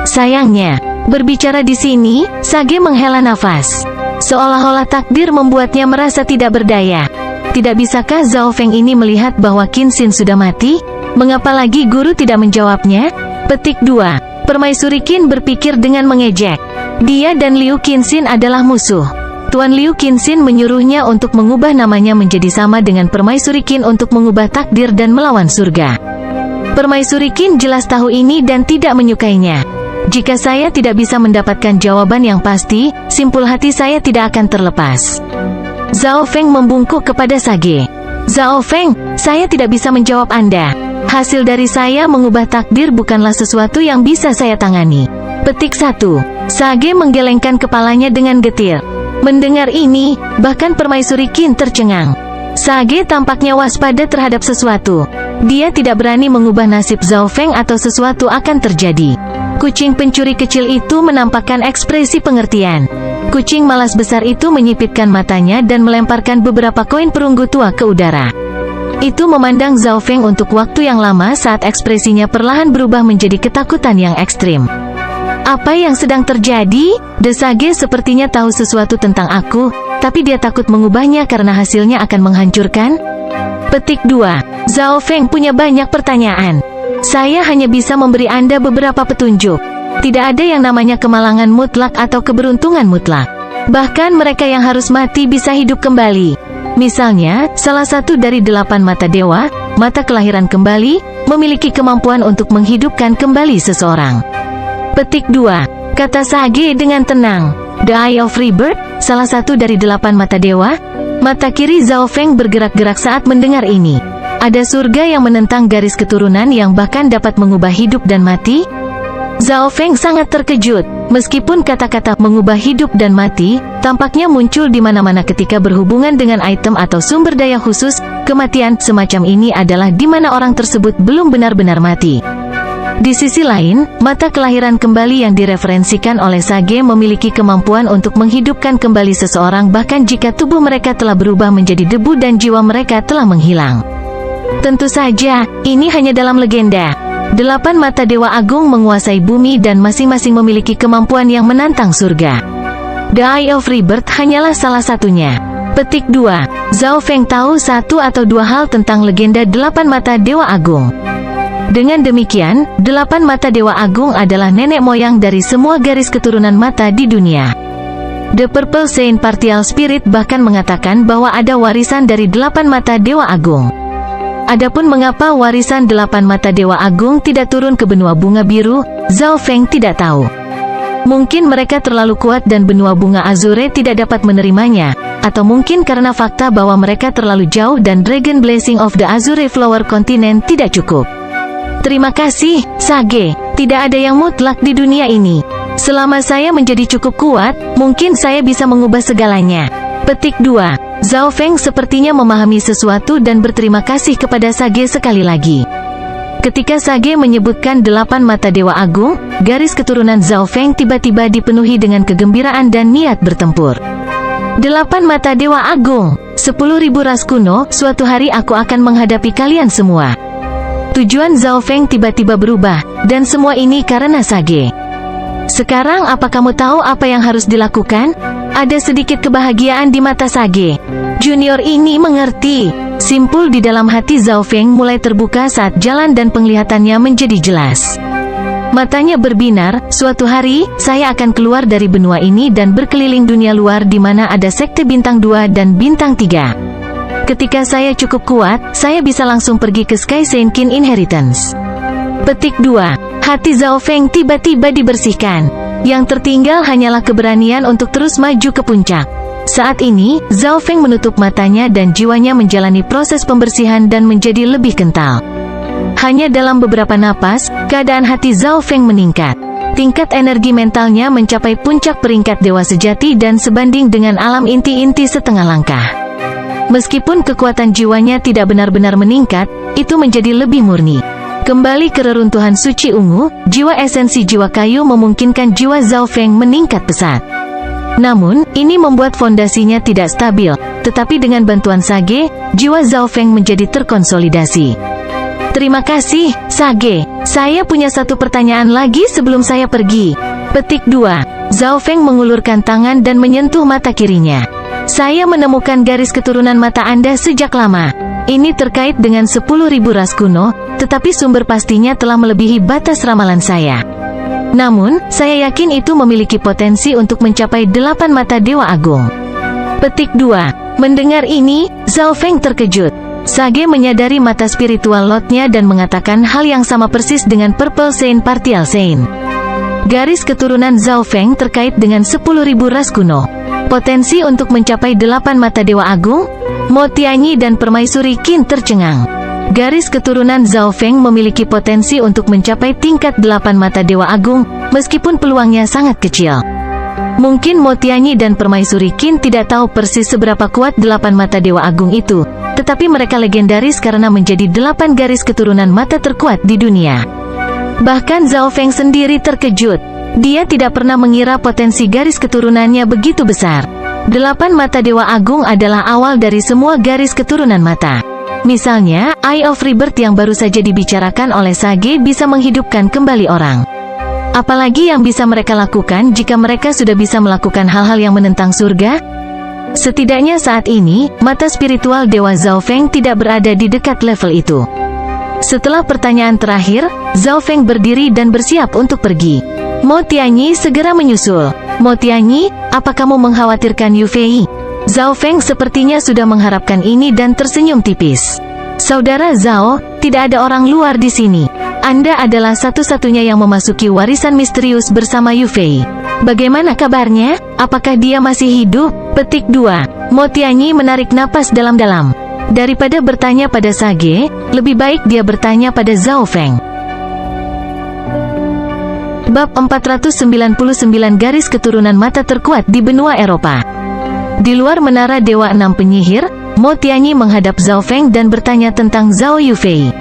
Sayangnya, berbicara di sini, Sage menghela nafas. Seolah-olah takdir membuatnya merasa tidak berdaya. Tidak bisakah Zhao Feng ini melihat bahwa Qin Xin sudah mati? Mengapa lagi guru tidak menjawabnya? Petik 2. Permaisuri Qin berpikir dengan mengejek. Dia dan Liu Qinxin adalah musuh. Tuan Liu Qinxin menyuruhnya untuk mengubah namanya menjadi sama dengan Permaisuri Qin untuk mengubah takdir dan melawan surga. Permaisuri Qin jelas tahu ini dan tidak menyukainya. Jika saya tidak bisa mendapatkan jawaban yang pasti, simpul hati saya tidak akan terlepas. Zhao Feng membungkuk kepada Sage. Zhao Feng, saya tidak bisa menjawab Anda. Hasil dari saya mengubah takdir bukanlah sesuatu yang bisa saya tangani. Petik 1. Sage menggelengkan kepalanya dengan getir. Mendengar ini, bahkan Permaisuri Qin tercengang. Sage tampaknya waspada terhadap sesuatu. Dia tidak berani mengubah nasib Zhao Feng atau sesuatu akan terjadi. Kucing pencuri kecil itu menampakkan ekspresi pengertian. Kucing malas besar itu menyipitkan matanya dan melemparkan beberapa koin perunggu tua ke udara. Itu memandang Zhao Feng untuk waktu yang lama saat ekspresinya perlahan berubah menjadi ketakutan yang ekstrim. Apa yang sedang terjadi? Sage sepertinya tahu sesuatu tentang aku, tapi dia takut mengubahnya karena hasilnya akan menghancurkan. Petik 2. Zhao Feng punya banyak pertanyaan. Saya hanya bisa memberi Anda beberapa petunjuk. Tidak ada yang namanya kemalangan mutlak atau keberuntungan mutlak. Bahkan mereka yang harus mati bisa hidup kembali. Misalnya, salah satu dari 8 mata dewa, mata kelahiran kembali, memiliki kemampuan untuk menghidupkan kembali seseorang. Petik 2. Kata Sage dengan tenang. The Eye of Rebirth, salah satu dari 8 mata dewa. Mata kiri Zhao Feng bergerak-gerak saat mendengar ini. Ada surga yang menentang garis keturunan yang bahkan dapat mengubah hidup dan mati? Zhao Feng sangat terkejut. Meskipun kata-kata mengubah hidup dan mati tampaknya muncul di mana-mana ketika berhubungan dengan item atau sumber daya khusus, kematian semacam ini adalah di mana orang tersebut belum benar-benar mati. Di sisi lain, mata kelahiran kembali yang direferensikan oleh Sage memiliki kemampuan untuk menghidupkan kembali seseorang bahkan jika tubuh mereka telah berubah menjadi debu dan jiwa mereka telah menghilang. Tentu saja, ini hanya dalam legenda. 8 mata dewa agung menguasai bumi dan masing-masing memiliki kemampuan yang menantang surga. The Eye of Rebirth hanyalah salah satunya. Petik 2. Zhao Feng tahu 1 atau 2 hal tentang legenda 8 mata dewa agung. Dengan demikian, 8 mata dewa agung adalah nenek moyang dari semua garis keturunan mata di dunia. The Purple Saint Partial Spirit bahkan mengatakan bahwa ada warisan dari 8 mata dewa agung. Adapun mengapa warisan 8 mata dewa agung tidak turun ke benua bunga biru, Zhao Feng tidak tahu. Mungkin mereka terlalu kuat dan benua bunga Azure tidak dapat menerimanya, atau mungkin karena fakta bahwa mereka terlalu jauh dan Dragon Blessing of the Azure Flower Continent tidak cukup. Terima kasih, Sage. Tidak ada yang mutlak di dunia ini. Selama saya menjadi cukup kuat, mungkin saya bisa mengubah segalanya. Petik 2. Zhao Feng sepertinya memahami sesuatu dan berterima kasih kepada Sage sekali lagi. Ketika Sage menyebutkan 8 mata dewa agung, garis keturunan Zhao Feng tiba-tiba dipenuhi dengan kegembiraan dan niat bertempur. 8 mata dewa agung, 10.000 ras kuno, suatu hari aku akan menghadapi kalian semua. Tujuan Zhao Feng tiba-tiba berubah, dan semua ini karena Sage. Sekarang apa kamu tahu apa yang harus dilakukan? Ada sedikit kebahagiaan di mata Sage. Junior ini mengerti. Simpul di dalam hati Zhao Feng mulai terbuka saat jalan dan penglihatannya menjadi jelas. Matanya berbinar, suatu hari, saya akan keluar dari benua ini dan berkeliling dunia luar di mana ada sekte bintang 2 dan bintang 3. Ketika saya cukup kuat, saya bisa langsung pergi ke Sky Saint Kin Inheritance. Petik 2. Hati Zhao Feng tiba-tiba dibersihkan. Yang tertinggal hanyalah keberanian untuk terus maju ke puncak. Saat ini, Zhao Feng menutup matanya dan jiwanya menjalani proses pembersihan dan menjadi lebih kental. Hanya dalam beberapa napas, keadaan hati Zhao Feng meningkat. Tingkat energi mentalnya mencapai puncak peringkat dewa sejati dan sebanding dengan alam inti-inti setengah langkah. Meskipun kekuatan jiwanya tidak benar-benar meningkat, itu menjadi lebih murni. Kembali ke reruntuhan suci ungu, jiwa esensi jiwa kayu memungkinkan jiwa Zhao Feng meningkat pesat. Namun, ini membuat fondasinya tidak stabil, tetapi dengan bantuan Sage, jiwa Zhao Feng menjadi terkonsolidasi. Terima kasih, Sage. Saya punya satu pertanyaan lagi sebelum saya pergi. Petik 2. Zhao Feng mengulurkan tangan dan menyentuh mata kirinya. Saya menemukan garis keturunan mata Anda sejak lama. Ini terkait dengan 10.000 ras kuno, tetapi sumber pastinya telah melebihi batas ramalan saya. Namun, saya yakin itu memiliki potensi untuk mencapai 8 mata Dewa Agung. Petik 2. Mendengar ini, Zhao Feng terkejut. Sage menyadari mata spiritual Lotnya dan mengatakan hal yang sama persis dengan Purple Saint Partial Saint. Garis keturunan Zhao Feng terkait dengan 10.000 ras kuno. Potensi untuk mencapai 8 mata Dewa Agung? Mo Tianyi dan Permaisuri Qin tercengang. Garis keturunan Zhao Feng memiliki potensi untuk mencapai tingkat 8 mata Dewa Agung, meskipun peluangnya sangat kecil. Mungkin Mo Tianyi dan Permaisuri Qin tidak tahu persis seberapa kuat 8 mata Dewa Agung itu, tetapi mereka legendaris karena menjadi 8 garis keturunan mata terkuat di dunia. Bahkan Zhao Feng sendiri terkejut. Dia tidak pernah mengira potensi garis keturunannya begitu besar. 8 mata Dewa Agung adalah awal dari semua garis keturunan mata. Misalnya, Eye of Rebirth yang baru saja dibicarakan oleh Sage bisa menghidupkan kembali orang. Apalagi yang bisa mereka lakukan jika mereka sudah bisa melakukan hal-hal yang menentang surga? Setidaknya saat ini, mata spiritual Dewa Zhao Feng tidak berada di dekat level itu. Setelah pertanyaan terakhir, Zhao Feng berdiri dan bersiap untuk pergi. Mo Tianyi segera menyusul. Mo Tianyi, apa kamu mengkhawatirkan Yu Fei? Zhao Feng sepertinya sudah mengharapkan ini dan tersenyum tipis. Saudara Zhao, tidak ada orang luar di sini. Anda adalah satu-satunya yang memasuki warisan misterius bersama Yu Fei. Bagaimana kabarnya? Apakah dia masih hidup? Petik 2. Mo Tianyi menarik napas dalam-dalam. Daripada bertanya pada Sage, lebih baik dia bertanya pada Zhao Feng. Bab 499 Garis Keturunan Mata Terkuat di Benua Eropa. Di luar menara Dewa 6 Penyihir, Mo Tianyi menghadap Zhao Feng dan bertanya tentang Zhao Yufei.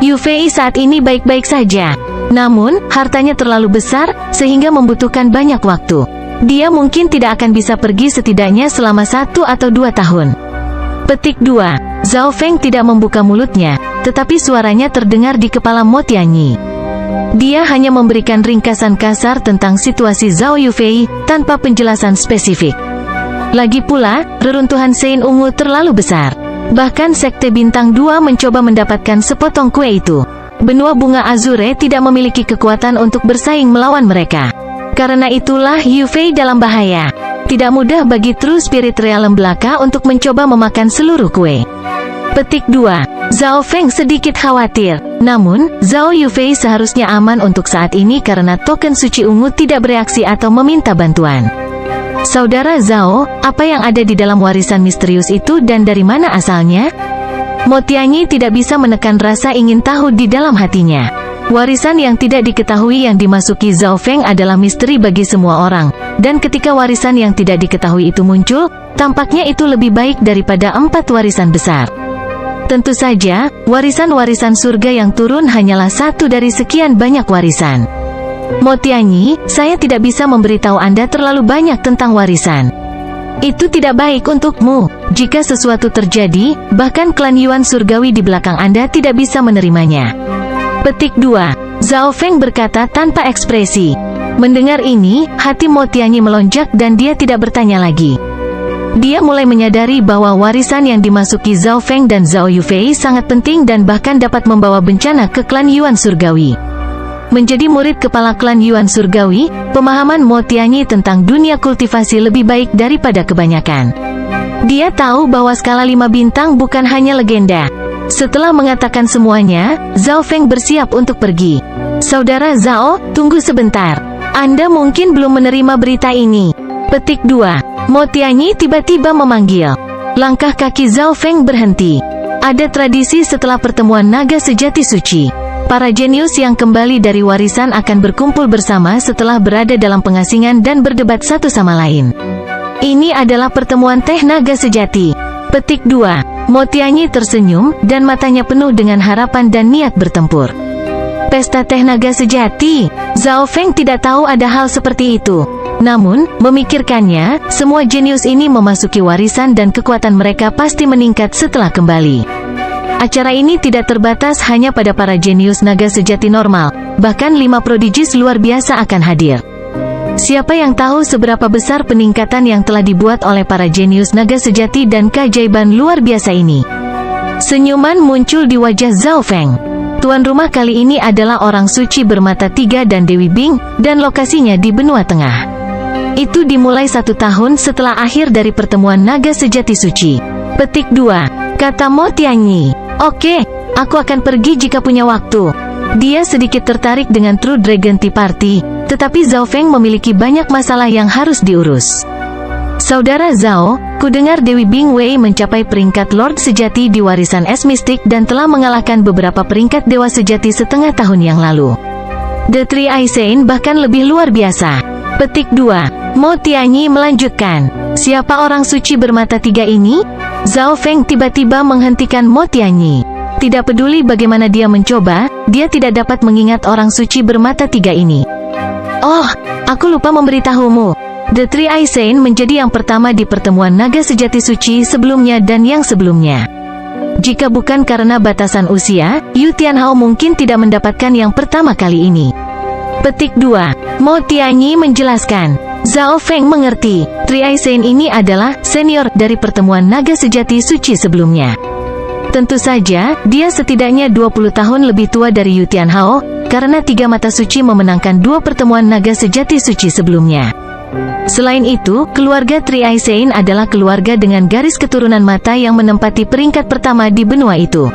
Yufei saat ini baik-baik saja. Namun, hartanya terlalu besar, sehingga membutuhkan banyak waktu. Dia mungkin tidak akan bisa pergi setidaknya selama 1 atau 2 tahun. Petik 2. Zhao Feng tidak membuka mulutnya, tetapi suaranya terdengar di kepala Mo Tianyi. Dia hanya memberikan ringkasan kasar tentang situasi Zhao Yufei, tanpa penjelasan spesifik. Lagi pula, reruntuhan Sein Ungu terlalu besar. Bahkan Sekte Bintang 2 mencoba mendapatkan sepotong kue itu. Benua Bunga Azure tidak memiliki kekuatan untuk bersaing melawan mereka. Karena itulah Yufei dalam bahaya. Tidak mudah bagi True Spirit Realm Belaka untuk mencoba memakan seluruh kue. Petik 2. Zhao Feng sedikit khawatir. Namun, Zhao Yufei seharusnya aman untuk saat ini karena token suci ungu tidak bereaksi atau meminta bantuan. Saudara Zhao, apa yang ada di dalam warisan misterius itu dan dari mana asalnya? Mo Tianyi tidak bisa menekan rasa ingin tahu di dalam hatinya. Warisan yang tidak diketahui yang dimasuki Zhao Feng adalah misteri bagi semua orang, dan ketika warisan yang tidak diketahui itu muncul, tampaknya itu lebih baik daripada 4 warisan besar. Tentu saja, warisan-warisan surga yang turun hanyalah satu dari sekian banyak warisan. Mo Tianyi, saya tidak bisa memberitahu Anda terlalu banyak tentang warisan. Itu tidak baik untukmu. Jika sesuatu terjadi, bahkan klan Yuan surgawi di belakang Anda tidak bisa menerimanya. Petik 2. Zhao Feng berkata tanpa ekspresi. Mendengar ini, hati Mo Tianyi melonjak dan dia tidak bertanya lagi. Dia mulai menyadari bahwa warisan yang dimasuki Zhao Feng dan Zhao Yufei sangat penting dan bahkan dapat membawa bencana ke klan Yuan surgawi. Menjadi murid kepala klan Yuan surgawi, pemahaman Mo Tianyi tentang dunia kultivasi lebih baik daripada kebanyakan. Dia tahu bahwa skala 5 bintang bukan hanya legenda. Setelah mengatakan semuanya, Zhao Feng bersiap untuk pergi. Saudara Zhao, tunggu sebentar. Anda mungkin belum menerima berita ini. Petik 2. Mo Tianyi tiba-tiba memanggil. Langkah kaki Zhao Feng berhenti. Ada tradisi setelah pertemuan naga sejati suci. Para jenius yang kembali dari warisan akan berkumpul bersama setelah berada dalam pengasingan dan berdebat satu sama lain. Ini adalah pertemuan teh naga sejati. Petik 2. Mo Tianyi tersenyum, dan matanya penuh dengan harapan dan niat bertempur. Pesta teh naga sejati. Zhao Feng tidak tahu ada hal seperti itu. Namun, memikirkannya, semua jenius ini memasuki warisan dan kekuatan mereka pasti meningkat setelah kembali. Acara ini tidak terbatas hanya pada para jenius naga sejati normal, bahkan 5 prodigis luar biasa akan hadir. Siapa yang tahu seberapa besar peningkatan yang telah dibuat oleh para jenius naga sejati dan keajaiban luar biasa ini? Senyuman muncul di wajah Zhao Feng. Tuan rumah kali ini adalah orang suci bermata 3 dan Dewi Bing, dan lokasinya di benua tengah. Itu dimulai 1 tahun setelah akhir dari pertemuan naga sejati suci. Petik 2. Kata Mo Tianyi. Oke, aku akan pergi jika punya waktu. Dia sedikit tertarik dengan True Dragon Tea Party, tetapi Zhao Feng memiliki banyak masalah yang harus diurus. Saudara Zhao, kudengar Dewi Bing Wei mencapai peringkat Lord Sejati di warisan es mistik dan telah mengalahkan beberapa peringkat Dewa Sejati setengah tahun yang lalu. The Three Eye Saint bahkan lebih luar biasa. Petik 2. Mo Tianyi melanjutkan. Siapa orang suci bermata 3 ini? Zhao Feng tiba-tiba menghentikan Mo Tianyi. Tidak peduli bagaimana dia mencoba, dia tidak dapat mengingat orang suci bermata 3 ini. Oh, aku lupa memberitahumu. The Three Eye Saint menjadi yang pertama di pertemuan naga sejati suci sebelumnya dan yang sebelumnya. Jika bukan karena batasan usia, Yu Tianhao mungkin tidak mendapatkan yang pertama kali ini. Petik 2. Mo Tianyi menjelaskan. Zhao Feng mengerti, Three Eye Saint ini adalah senior dari pertemuan naga sejati suci sebelumnya. Tentu saja, dia setidaknya 20 tahun lebih tua dari Yu Tianhao, karena 3 mata suci memenangkan 2 pertemuan naga sejati suci sebelumnya. Selain itu, keluarga Three Eye Saint adalah keluarga dengan garis keturunan mata yang menempati peringkat pertama di benua itu.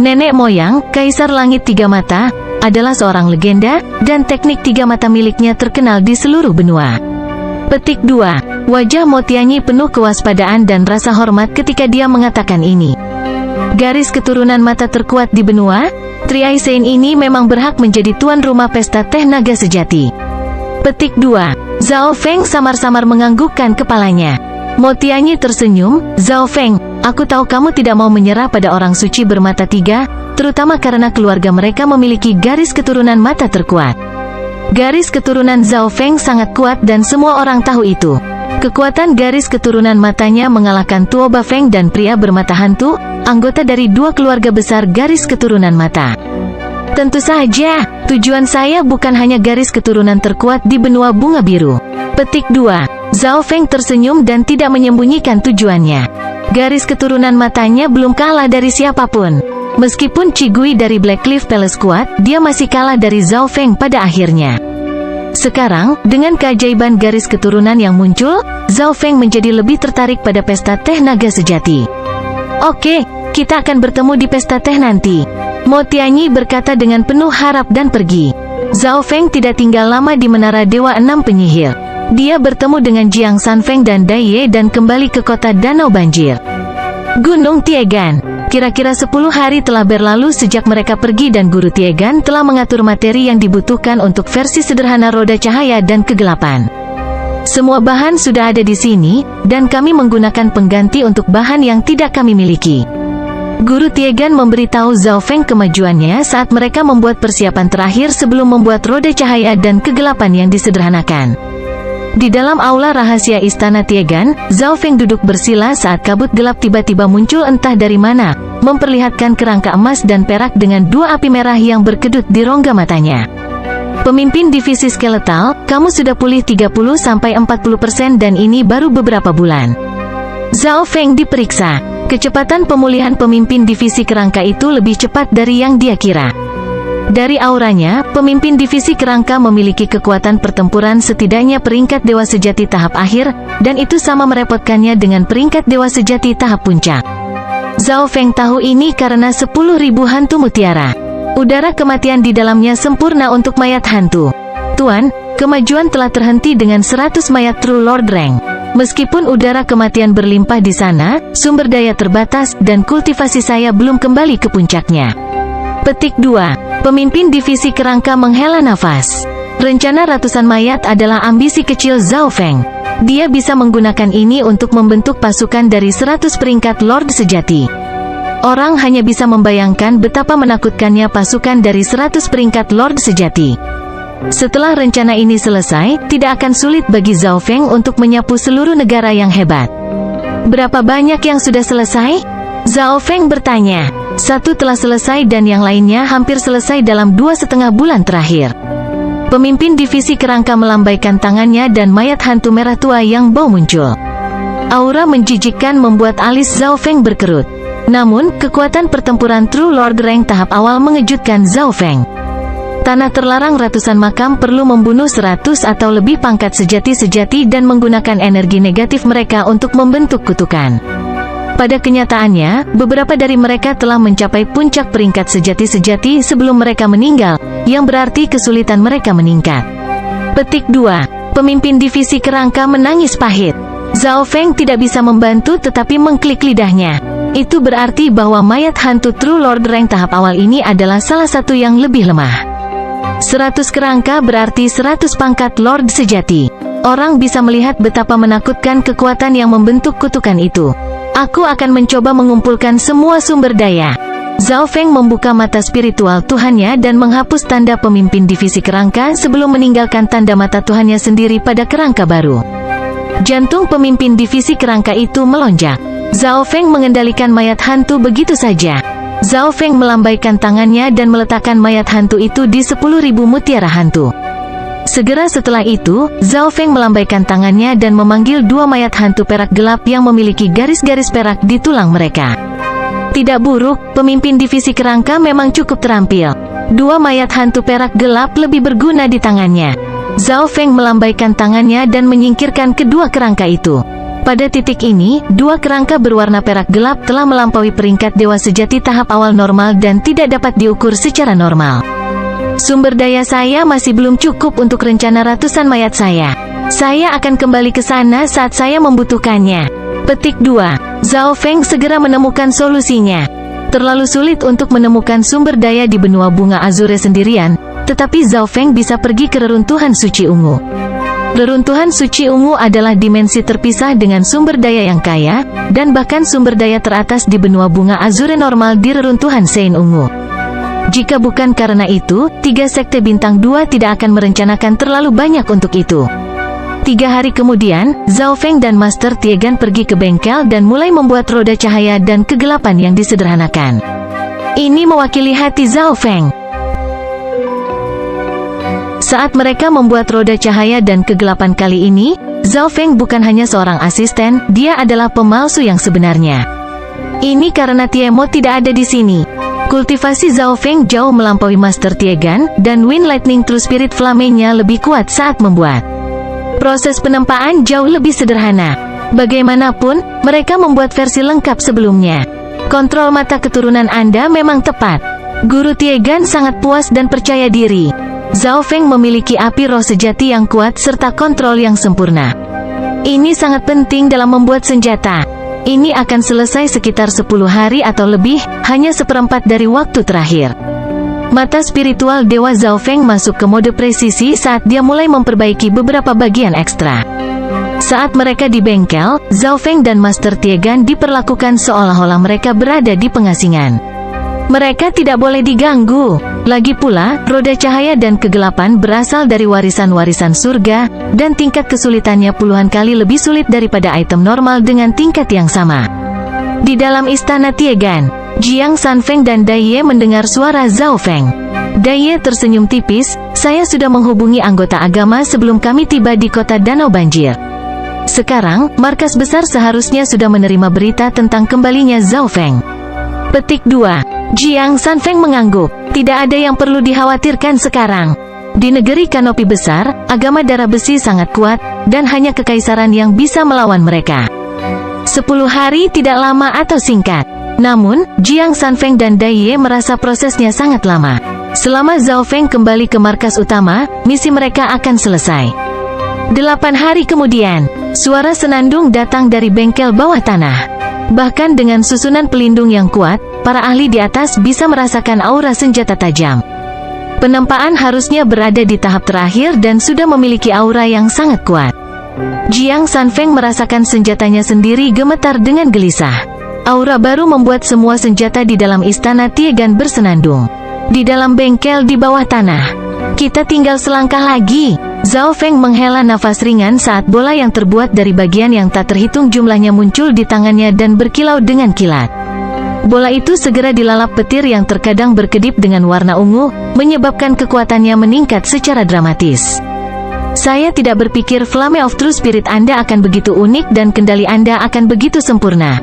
Nenek moyang, Kaisar Langit 3 Mata, adalah seorang legenda, dan teknik 3 mata miliknya terkenal di seluruh benua. Petik 2. Wajah Mo Tianyi penuh kewaspadaan dan rasa hormat ketika dia mengatakan ini. Garis keturunan mata terkuat di benua, Three Eye Saint ini memang berhak menjadi tuan rumah pesta teh naga sejati. Petik 2. Zhao Feng samar-samar menganggukkan kepalanya. Mo Tianyi tersenyum. Zhao Feng, aku tahu kamu tidak mau menyerah pada orang suci bermata 3, terutama karena keluarga mereka memiliki garis keturunan mata terkuat. Garis keturunan Zhao Feng sangat kuat dan semua orang tahu itu. Kekuatan garis keturunan matanya mengalahkan Tuo Bafeng dan pria bermata hantu, anggota dari 2 keluarga besar garis keturunan mata. Tentu saja, tujuan saya bukan hanya garis keturunan terkuat di benua bunga biru. Petik 2. Zhao Feng tersenyum dan tidak menyembunyikan tujuannya. Garis keturunan matanya belum kalah dari siapapun. Meskipun Chi Gui dari Black Cliff Palace kuat, dia masih kalah dari Zhao Feng pada akhirnya. Sekarang, dengan keajaiban garis keturunan yang muncul, Zhao Feng menjadi lebih tertarik pada pesta teh naga sejati. Oke, kita akan bertemu di pesta teh nanti. Mo Tianyi berkata dengan penuh harap dan pergi. Zhao Feng tidak tinggal lama di Menara Dewa 6 Penyihir. Dia bertemu dengan Jiang Sanfeng dan Dai Ye dan kembali ke kota Danau Banjir. Gunung Tiegan. Kira-kira 10 hari telah berlalu sejak mereka pergi dan Guru Tiegan telah mengatur materi yang dibutuhkan untuk versi sederhana roda cahaya dan kegelapan. Semua bahan sudah ada di sini, dan kami menggunakan pengganti untuk bahan yang tidak kami miliki. Guru Tiegan memberitahu Zhao Feng kemajuannya saat mereka membuat persiapan terakhir sebelum membuat roda cahaya dan kegelapan yang disederhanakan. Di dalam aula rahasia Istana Tiegan, Zhao Feng duduk bersila saat kabut gelap tiba-tiba muncul entah dari mana, memperlihatkan kerangka emas dan perak dengan 2 api merah yang berkedut di rongga matanya. Pemimpin divisi skeletal, kamu sudah pulih 30-40% dan ini baru beberapa bulan. Zhao Feng diperiksa. Kecepatan pemulihan pemimpin divisi kerangka itu lebih cepat dari yang dia kira. Dari auranya, pemimpin divisi kerangka memiliki kekuatan pertempuran setidaknya peringkat Dewa Sejati tahap akhir, dan itu sama merepotkannya dengan peringkat Dewa Sejati tahap puncak. Zhao Feng tahu ini karena 10.000 hantu mutiara. Udara kematian di dalamnya sempurna untuk mayat hantu. Tuan, kemajuan telah terhenti dengan 100 mayat True Lord Rank. Meskipun udara kematian berlimpah di sana, sumber daya terbatas, dan kultivasi saya belum kembali ke puncaknya. Petik 2. Pemimpin divisi kerangka menghela nafas. Rencana ratusan mayat adalah ambisi kecil Zhao Feng. Dia bisa menggunakan ini untuk membentuk pasukan dari 100 peringkat Lord Sejati. Orang hanya bisa membayangkan betapa menakutkannya pasukan dari 100 peringkat Lord Sejati. Setelah rencana ini selesai, tidak akan sulit bagi Zhao Feng untuk menyapu seluruh negara yang hebat. Berapa banyak yang sudah selesai? Zhao Feng bertanya. Satu telah selesai dan yang lainnya hampir selesai dalam 2,5 bulan terakhir. Pemimpin divisi kerangka melambaikan tangannya dan mayat hantu merah tua yang bau muncul. Aura menjijikkan membuat alis Zhao Feng berkerut. Namun, kekuatan pertempuran True Lord Rank tahap awal mengejutkan Zhao Feng. Tanah terlarang ratusan makam perlu membunuh 100 atau lebih pangkat sejati-sejati dan menggunakan energi negatif mereka untuk membentuk kutukan. Pada kenyataannya, beberapa dari mereka telah mencapai puncak peringkat sejati-sejati sebelum mereka meninggal, yang berarti kesulitan mereka meningkat. Petik 2. Pemimpin divisi kerangka menangis pahit. Zhao Feng tidak bisa membantu tetapi mengklik lidahnya. Itu berarti bahwa mayat hantu True Lord Rank tahap awal ini adalah salah satu yang lebih lemah. 100 kerangka berarti 100 pangkat Lord sejati. Orang bisa melihat betapa menakutkan kekuatan yang membentuk kutukan itu. Aku akan mencoba mengumpulkan semua sumber daya. Zhao Feng membuka mata spiritual Tuhannya dan menghapus tanda pemimpin divisi kerangka sebelum meninggalkan tanda mata Tuhannya sendiri pada kerangka baru. Jantung pemimpin divisi kerangka itu melonjak. Zhao Feng mengendalikan mayat hantu begitu saja. Zhao Feng melambaikan tangannya dan meletakkan mayat hantu itu di 10.000 mutiara hantu. Segera setelah itu, Zhao Feng melambaikan tangannya dan memanggil 2 mayat hantu perak gelap yang memiliki garis-garis perak di tulang mereka. Tidak buruk, pemimpin divisi kerangka memang cukup terampil. 2 mayat hantu perak gelap lebih berguna di tangannya. Zhao Feng melambaikan tangannya dan menyingkirkan kedua kerangka itu. Pada titik ini, 2 kerangka berwarna perak gelap telah melampaui peringkat dewa sejati tahap awal normal dan tidak dapat diukur secara normal. Sumber daya saya masih belum cukup untuk rencana ratusan mayat saya. Saya akan kembali ke sana saat saya membutuhkannya. Petik 2. Zhao Feng segera menemukan solusinya. Terlalu sulit untuk menemukan sumber daya di benua bunga Azure sendirian, tetapi Zhao Feng bisa pergi ke reruntuhan suci ungu. Reruntuhan suci ungu adalah dimensi terpisah dengan sumber daya yang kaya, dan bahkan sumber daya teratas di benua bunga Azure normal di reruntuhan Sein ungu. Jika bukan karena itu, 3 sekte bintang 2 tidak akan merencanakan terlalu banyak untuk itu. 3 hari kemudian, Zhao Feng dan Master Tiegan pergi ke bengkel dan mulai membuat roda cahaya dan kegelapan yang disederhanakan. Ini mewakili hati Zhao Feng. Saat mereka membuat roda cahaya dan kegelapan kali ini, Zhao Feng bukan hanya seorang asisten, dia adalah pemalsu yang sebenarnya. Ini karena Tiemo tidak ada di sini. Kultivasi Zhao Feng jauh melampaui Master Tiegan, dan Wind Lightning True Spirit Flame-nya lebih kuat saat membuat. Proses penempaan jauh lebih sederhana. Bagaimanapun, mereka membuat versi lengkap sebelumnya. Kontrol mata keturunan Anda memang tepat. Guru Tiegan sangat puas dan percaya diri. Zhao Feng memiliki api roh sejati yang kuat serta kontrol yang sempurna. Ini sangat penting dalam membuat senjata. Ini akan selesai sekitar 10 hari atau lebih, hanya 1/4 dari waktu terakhir. Mata spiritual Dewa Zhao Feng masuk ke mode presisi saat dia mulai memperbaiki beberapa bagian ekstra. Saat mereka di bengkel, Zhao Feng dan Master Tiegan diperlakukan seolah-olah mereka berada di pengasingan. Mereka tidak boleh diganggu. Lagi pula, roda cahaya dan kegelapan berasal dari warisan-warisan surga, dan tingkat kesulitannya puluhan kali lebih sulit daripada item normal dengan tingkat yang sama. Di dalam istana Tiegan, Jiang Sanfeng dan Daiye mendengar suara Zhao Feng. Daiye tersenyum tipis, saya sudah menghubungi anggota agama sebelum kami tiba di kota Danau Banjir. Sekarang, markas besar seharusnya sudah menerima berita tentang kembalinya Zhao Feng. Petik 2. Jiang Sanfeng mengangguk. Tidak ada yang perlu dikhawatirkan sekarang. Di negeri kanopi besar, agama darah besi sangat kuat, dan hanya kekaisaran yang bisa melawan mereka. 10 hari tidak lama atau singkat. Namun, Jiang Sanfeng dan Daiye merasa prosesnya sangat lama. Selama Zhao Feng kembali ke markas utama, misi mereka akan selesai. 8 hari kemudian, suara senandung datang dari bengkel bawah tanah. Bahkan dengan susunan pelindung yang kuat, para ahli di atas bisa merasakan aura senjata tajam. Penempaan harusnya berada di tahap terakhir dan sudah memiliki aura yang sangat kuat. Jiang Sanfeng merasakan senjatanya sendiri gemetar dengan gelisah. Aura baru membuat semua senjata di dalam istana Tiegan bersenandung. Di dalam bengkel di bawah tanah, Kita tinggal selangkah lagi. Zhao Feng menghela nafas ringan saat bola yang terbuat dari bagian yang tak terhitung jumlahnya muncul di tangannya dan berkilau dengan kilat. Bola itu segera dilalap petir yang terkadang berkedip dengan warna ungu, menyebabkan kekuatannya meningkat secara dramatis. Saya tidak berpikir Flame of True Spirit Anda akan begitu unik dan kendali Anda akan begitu sempurna.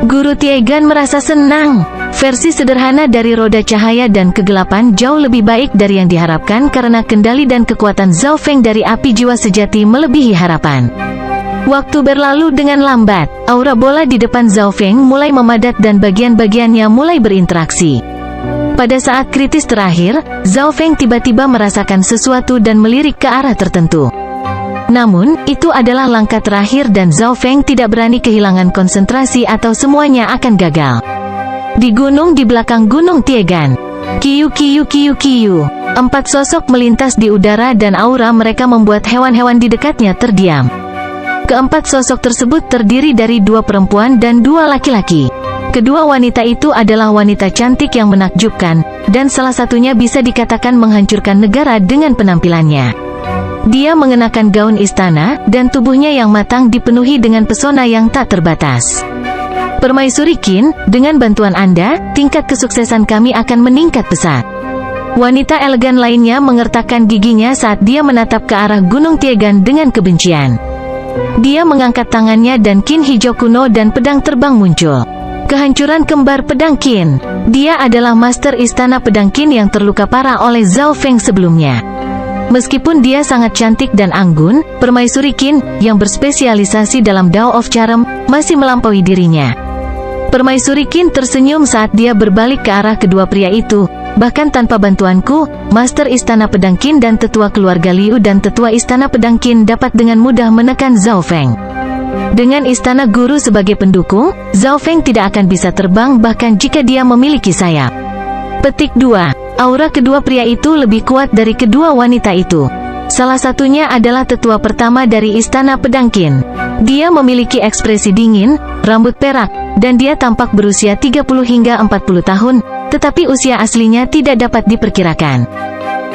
Guru Tiegan merasa senang. Versi sederhana dari roda cahaya dan kegelapan jauh lebih baik dari yang diharapkan karena kendali dan kekuatan Zhao Feng dari api jiwa sejati melebihi harapan. Waktu berlalu dengan lambat. Aura bola di depan Zhao Feng mulai memadat dan bagian-bagiannya mulai berinteraksi. Pada saat kritis terakhir, Zhao Feng tiba-tiba merasakan sesuatu dan melirik ke arah tertentu. Namun, itu adalah langkah terakhir dan Zhao Feng tidak berani kehilangan konsentrasi atau semuanya akan gagal. Di gunung di belakang Gunung Tiegan. Kiu kiu kiu kiu. 4 sosok melintas di udara dan aura mereka membuat hewan-hewan di dekatnya terdiam. Keempat sosok tersebut terdiri dari 2 perempuan dan 2 laki-laki. Kedua wanita itu adalah wanita cantik yang menakjubkan, dan salah satunya bisa dikatakan menghancurkan negara dengan penampilannya. Dia mengenakan gaun istana, dan tubuhnya yang matang dipenuhi dengan pesona yang tak terbatas. Permaisuri Qin, dengan bantuan Anda, tingkat kesuksesan kami akan meningkat pesat. Wanita elegan lainnya mengertakkan giginya saat dia menatap ke arah Gunung Tiegan dengan kebencian. Dia mengangkat tangannya dan kin hijau kuno dan pedang terbang muncul. Kehancuran kembar pedang Qin. Dia adalah master istana pedang Qin yang terluka parah oleh Zhao Feng sebelumnya. Meskipun dia sangat cantik dan anggun, Permaisuri Qin, yang berspesialisasi dalam Dao of Charm, masih melampaui dirinya. Permaisuri Qin tersenyum saat dia berbalik ke arah kedua pria itu. Bahkan tanpa bantuanku, Master Istana Pedang Qin dan Tetua Keluarga Liu dan Tetua Istana Pedang Qin dapat dengan mudah menekan Zhao Feng. Dengan Istana Guru sebagai pendukung, Zhao Feng tidak akan bisa terbang bahkan jika dia memiliki sayap. Petik 2. Aura kedua pria itu lebih kuat dari kedua wanita itu. Salah satunya adalah tetua pertama dari Istana Pedang Qin. Dia memiliki ekspresi dingin, rambut perak, dan dia tampak berusia 30 hingga 40 tahun, tetapi usia aslinya tidak dapat diperkirakan.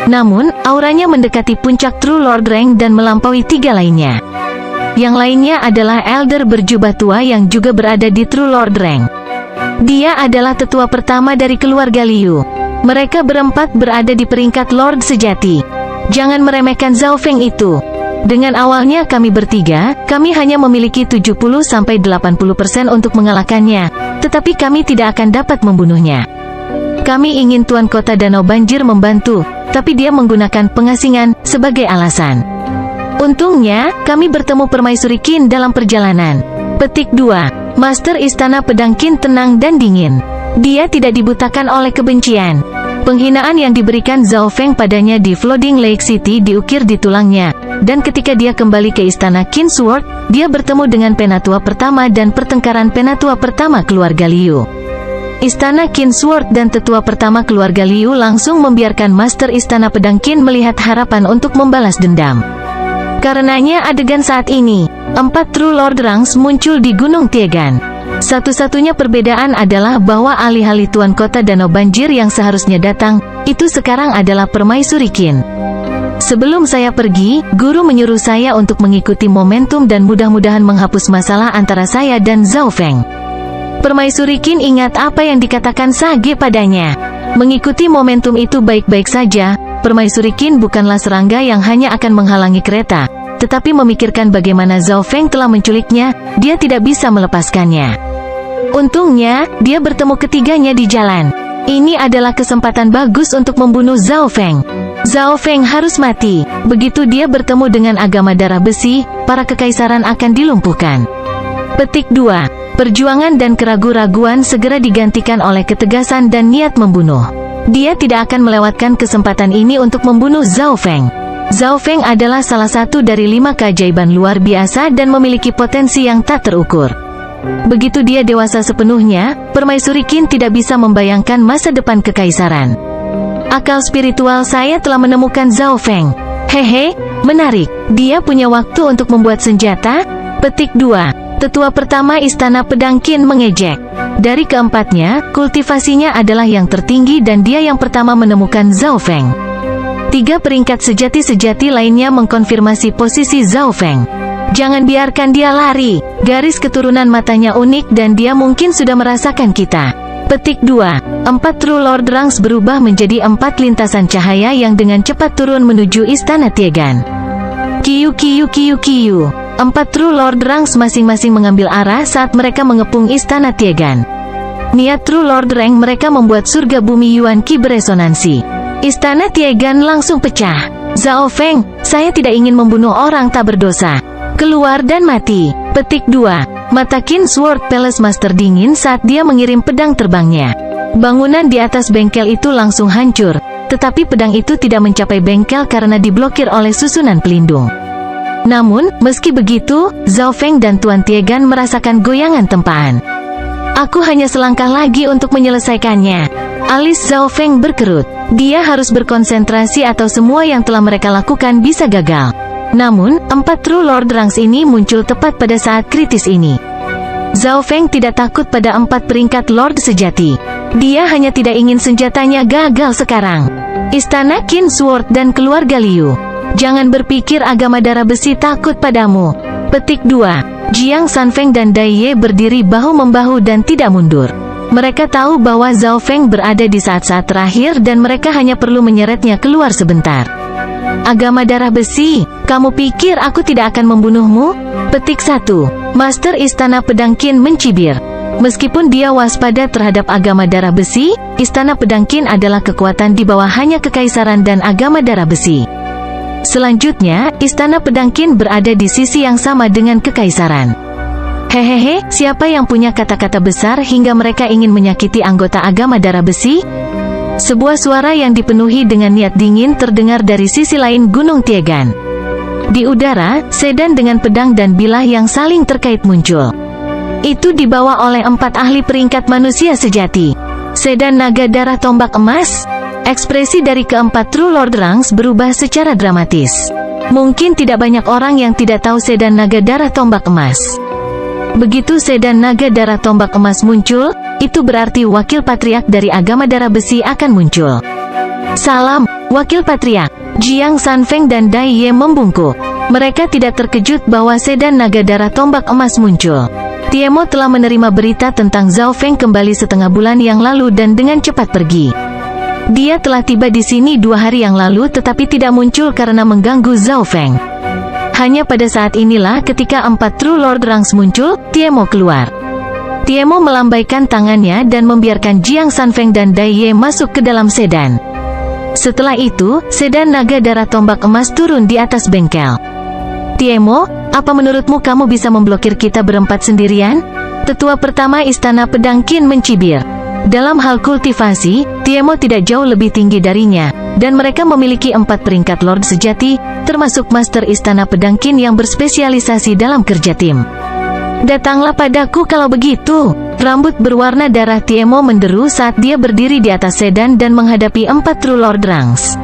Namun, auranya mendekati puncak True Lord Rank dan melampaui 3 lainnya. Yang lainnya adalah Elder berjubah tua yang juga berada di True Lord Rank. Dia adalah tetua pertama dari keluarga Liu. Mereka berempat berada di peringkat Lord sejati. Jangan meremehkan Zhao Feng itu. Dengan awalnya kami bertiga, kami hanya memiliki 70-80% untuk mengalahkannya, tetapi kami tidak akan dapat membunuhnya. Kami ingin Tuan Kota Danau Banjir membantu, tapi dia menggunakan pengasingan sebagai alasan. Untungnya, kami bertemu Permaisuri Qin dalam perjalanan. Petik 2. Master Istana Pedang Qin tenang dan dingin. Dia tidak dibutakan oleh kebencian. Penghinaan yang diberikan Zhao Feng padanya di Flooding Lake City diukir di tulangnya, dan ketika dia kembali ke Istana Qin Sword, dia bertemu dengan Penatua pertama dan pertengkaran Penatua pertama keluarga Liu. Istana Qin Sword dan tetua pertama keluarga Liu langsung membiarkan Master Istana Pedang Qin melihat harapan untuk membalas dendam. Karenanya adegan saat ini, 4 True Lord Ranks muncul di Gunung Tiegan. Satu-satunya perbedaan adalah bahwa alih-alih Tuan Kota Danau Banjir yang seharusnya datang, itu sekarang adalah Permaisuri Qin. Sebelum saya pergi, guru menyuruh saya untuk mengikuti momentum dan mudah-mudahan menghapus masalah antara saya dan Zhao Feng. Permaisuri Qin ingat apa yang dikatakan Sage padanya. Mengikuti momentum itu baik-baik saja. Permaisuri Qin bukanlah serangga yang hanya akan menghalangi kereta, tetapi memikirkan bagaimana Zhao Feng telah menculiknya, dia tidak bisa melepaskannya. Untungnya, dia bertemu ketiganya di jalan. Ini adalah kesempatan bagus untuk membunuh Zhao Feng. Zhao Feng harus mati. Begitu dia bertemu dengan agama darah besi, para kekaisaran akan dilumpuhkan. Petik 2. Perjuangan dan keraguan-raguan segera digantikan oleh ketegasan dan niat membunuh. Dia tidak akan melewatkan kesempatan ini untuk membunuh Zhao Feng. Zhao Feng adalah salah satu dari 5 keajaiban luar biasa dan memiliki potensi yang tak terukur. Begitu dia dewasa sepenuhnya, Permaisuri Qin tidak bisa membayangkan masa depan kekaisaran. Akal spiritual saya telah menemukan Zhao Feng. Hehe, menarik. Dia punya waktu untuk membuat senjata? Petik 2. Tetua pertama Istana Pedang Qin mengejek. Dari keempatnya, kultivasinya adalah yang tertinggi dan dia yang pertama menemukan Zhao Feng. 3 peringkat sejati-sejati lainnya mengkonfirmasi posisi Zhao Feng. Jangan biarkan dia lari. Garis keturunan matanya unik dan dia mungkin sudah merasakan kita. Petik 2. 4 True Lord Ranks berubah menjadi 4 lintasan cahaya yang dengan cepat turun menuju Istana Tiegan. Kiu kiu kiu kiu. 4 True Lord Ranks masing-masing mengambil arah saat mereka mengepung Istana Tiegan. Niat True Lord Rank mereka membuat surga bumi Yuan Qi beresonansi. Istana Tiegan langsung pecah. Zhao Feng, saya tidak ingin membunuh orang tak berdosa. Keluar dan mati. Petik 2. Mata Qin Sword Palace Master dingin saat dia mengirim pedang terbangnya. Bangunan di atas bengkel itu langsung hancur, tetapi pedang itu tidak mencapai bengkel karena diblokir oleh susunan pelindung. Namun, meski begitu, Zhao Feng dan Tuan Tiegan merasakan goyangan tempaan. Aku hanya selangkah lagi untuk menyelesaikannya. Alis Zhao Feng berkerut. Dia harus berkonsentrasi atau semua yang telah mereka lakukan bisa gagal. Namun, 4 True Lord Ranks ini muncul tepat pada saat kritis ini. Zhao Feng tidak takut pada 4 peringkat Lord sejati. Dia hanya tidak ingin senjatanya gagal sekarang. Istana Qin Sword dan keluarga Liu. Jangan berpikir agama darah besi takut padamu. Petik 2. Jiang Sanfeng dan Dai Ye berdiri bahu-membahu dan tidak mundur. Mereka tahu bahwa Zhao Feng berada di saat-saat terakhir dan mereka hanya perlu menyeretnya keluar sebentar. Agama darah besi, kamu pikir aku tidak akan membunuhmu? Petik 1. Master Istana Pedang Qin mencibir. Meskipun dia waspada terhadap agama darah besi, Istana Pedang Qin adalah kekuatan di bawah hanya kekaisaran dan agama darah besi. Selanjutnya, Istana Pedang Qin berada di sisi yang sama dengan kekaisaran. Hehehe, siapa yang punya kata-kata besar hingga mereka ingin menyakiti anggota agama darah besi? Sebuah suara yang dipenuhi dengan niat dingin terdengar dari sisi lain Gunung Tiegan. Di udara, sedan dengan pedang dan bilah yang saling terkait muncul. Itu dibawa oleh 4 ahli peringkat manusia sejati. Sedan naga darah tombak emas. Ekspresi dari keempat True Lord Ranks berubah secara dramatis. Mungkin tidak banyak orang yang tidak tahu sedan naga darah tombak emas. Begitu sedan naga darah tombak emas muncul, itu berarti wakil patriark dari agama darah besi akan muncul. Salam, wakil patriark. Jiang Sanfeng dan Dai Ye membungkuk. Mereka tidak terkejut bahwa sedan naga darah tombak emas muncul. Tiemo telah menerima berita tentang Zhao Feng kembali setengah bulan yang lalu dan dengan cepat pergi. Dia telah tiba di sini 2 hari yang lalu tetapi tidak muncul karena mengganggu Zhao Feng. Hanya pada saat inilah ketika 4 True Lord Ranks muncul, Tiemo keluar. Tiemo melambaikan tangannya dan membiarkan Jiang Sanfeng dan Dai Ye masuk ke dalam sedan. Setelah itu, sedan naga darah tombak emas turun di atas bengkel. Tiemo, apa menurutmu kamu bisa memblokir kita berempat sendirian? Tetua pertama Istana Pedang Qin mencibir. Dalam hal kultivasi, Tiemo tidak jauh lebih tinggi darinya, dan mereka memiliki 4 peringkat Lord sejati, termasuk Master Istana Pedang Qin yang berspesialisasi dalam kerja tim. Datanglah padaku kalau begitu. Rambut berwarna darah Tiemo menderu saat dia berdiri di atas sedan dan menghadapi 4 True Lord Ranks.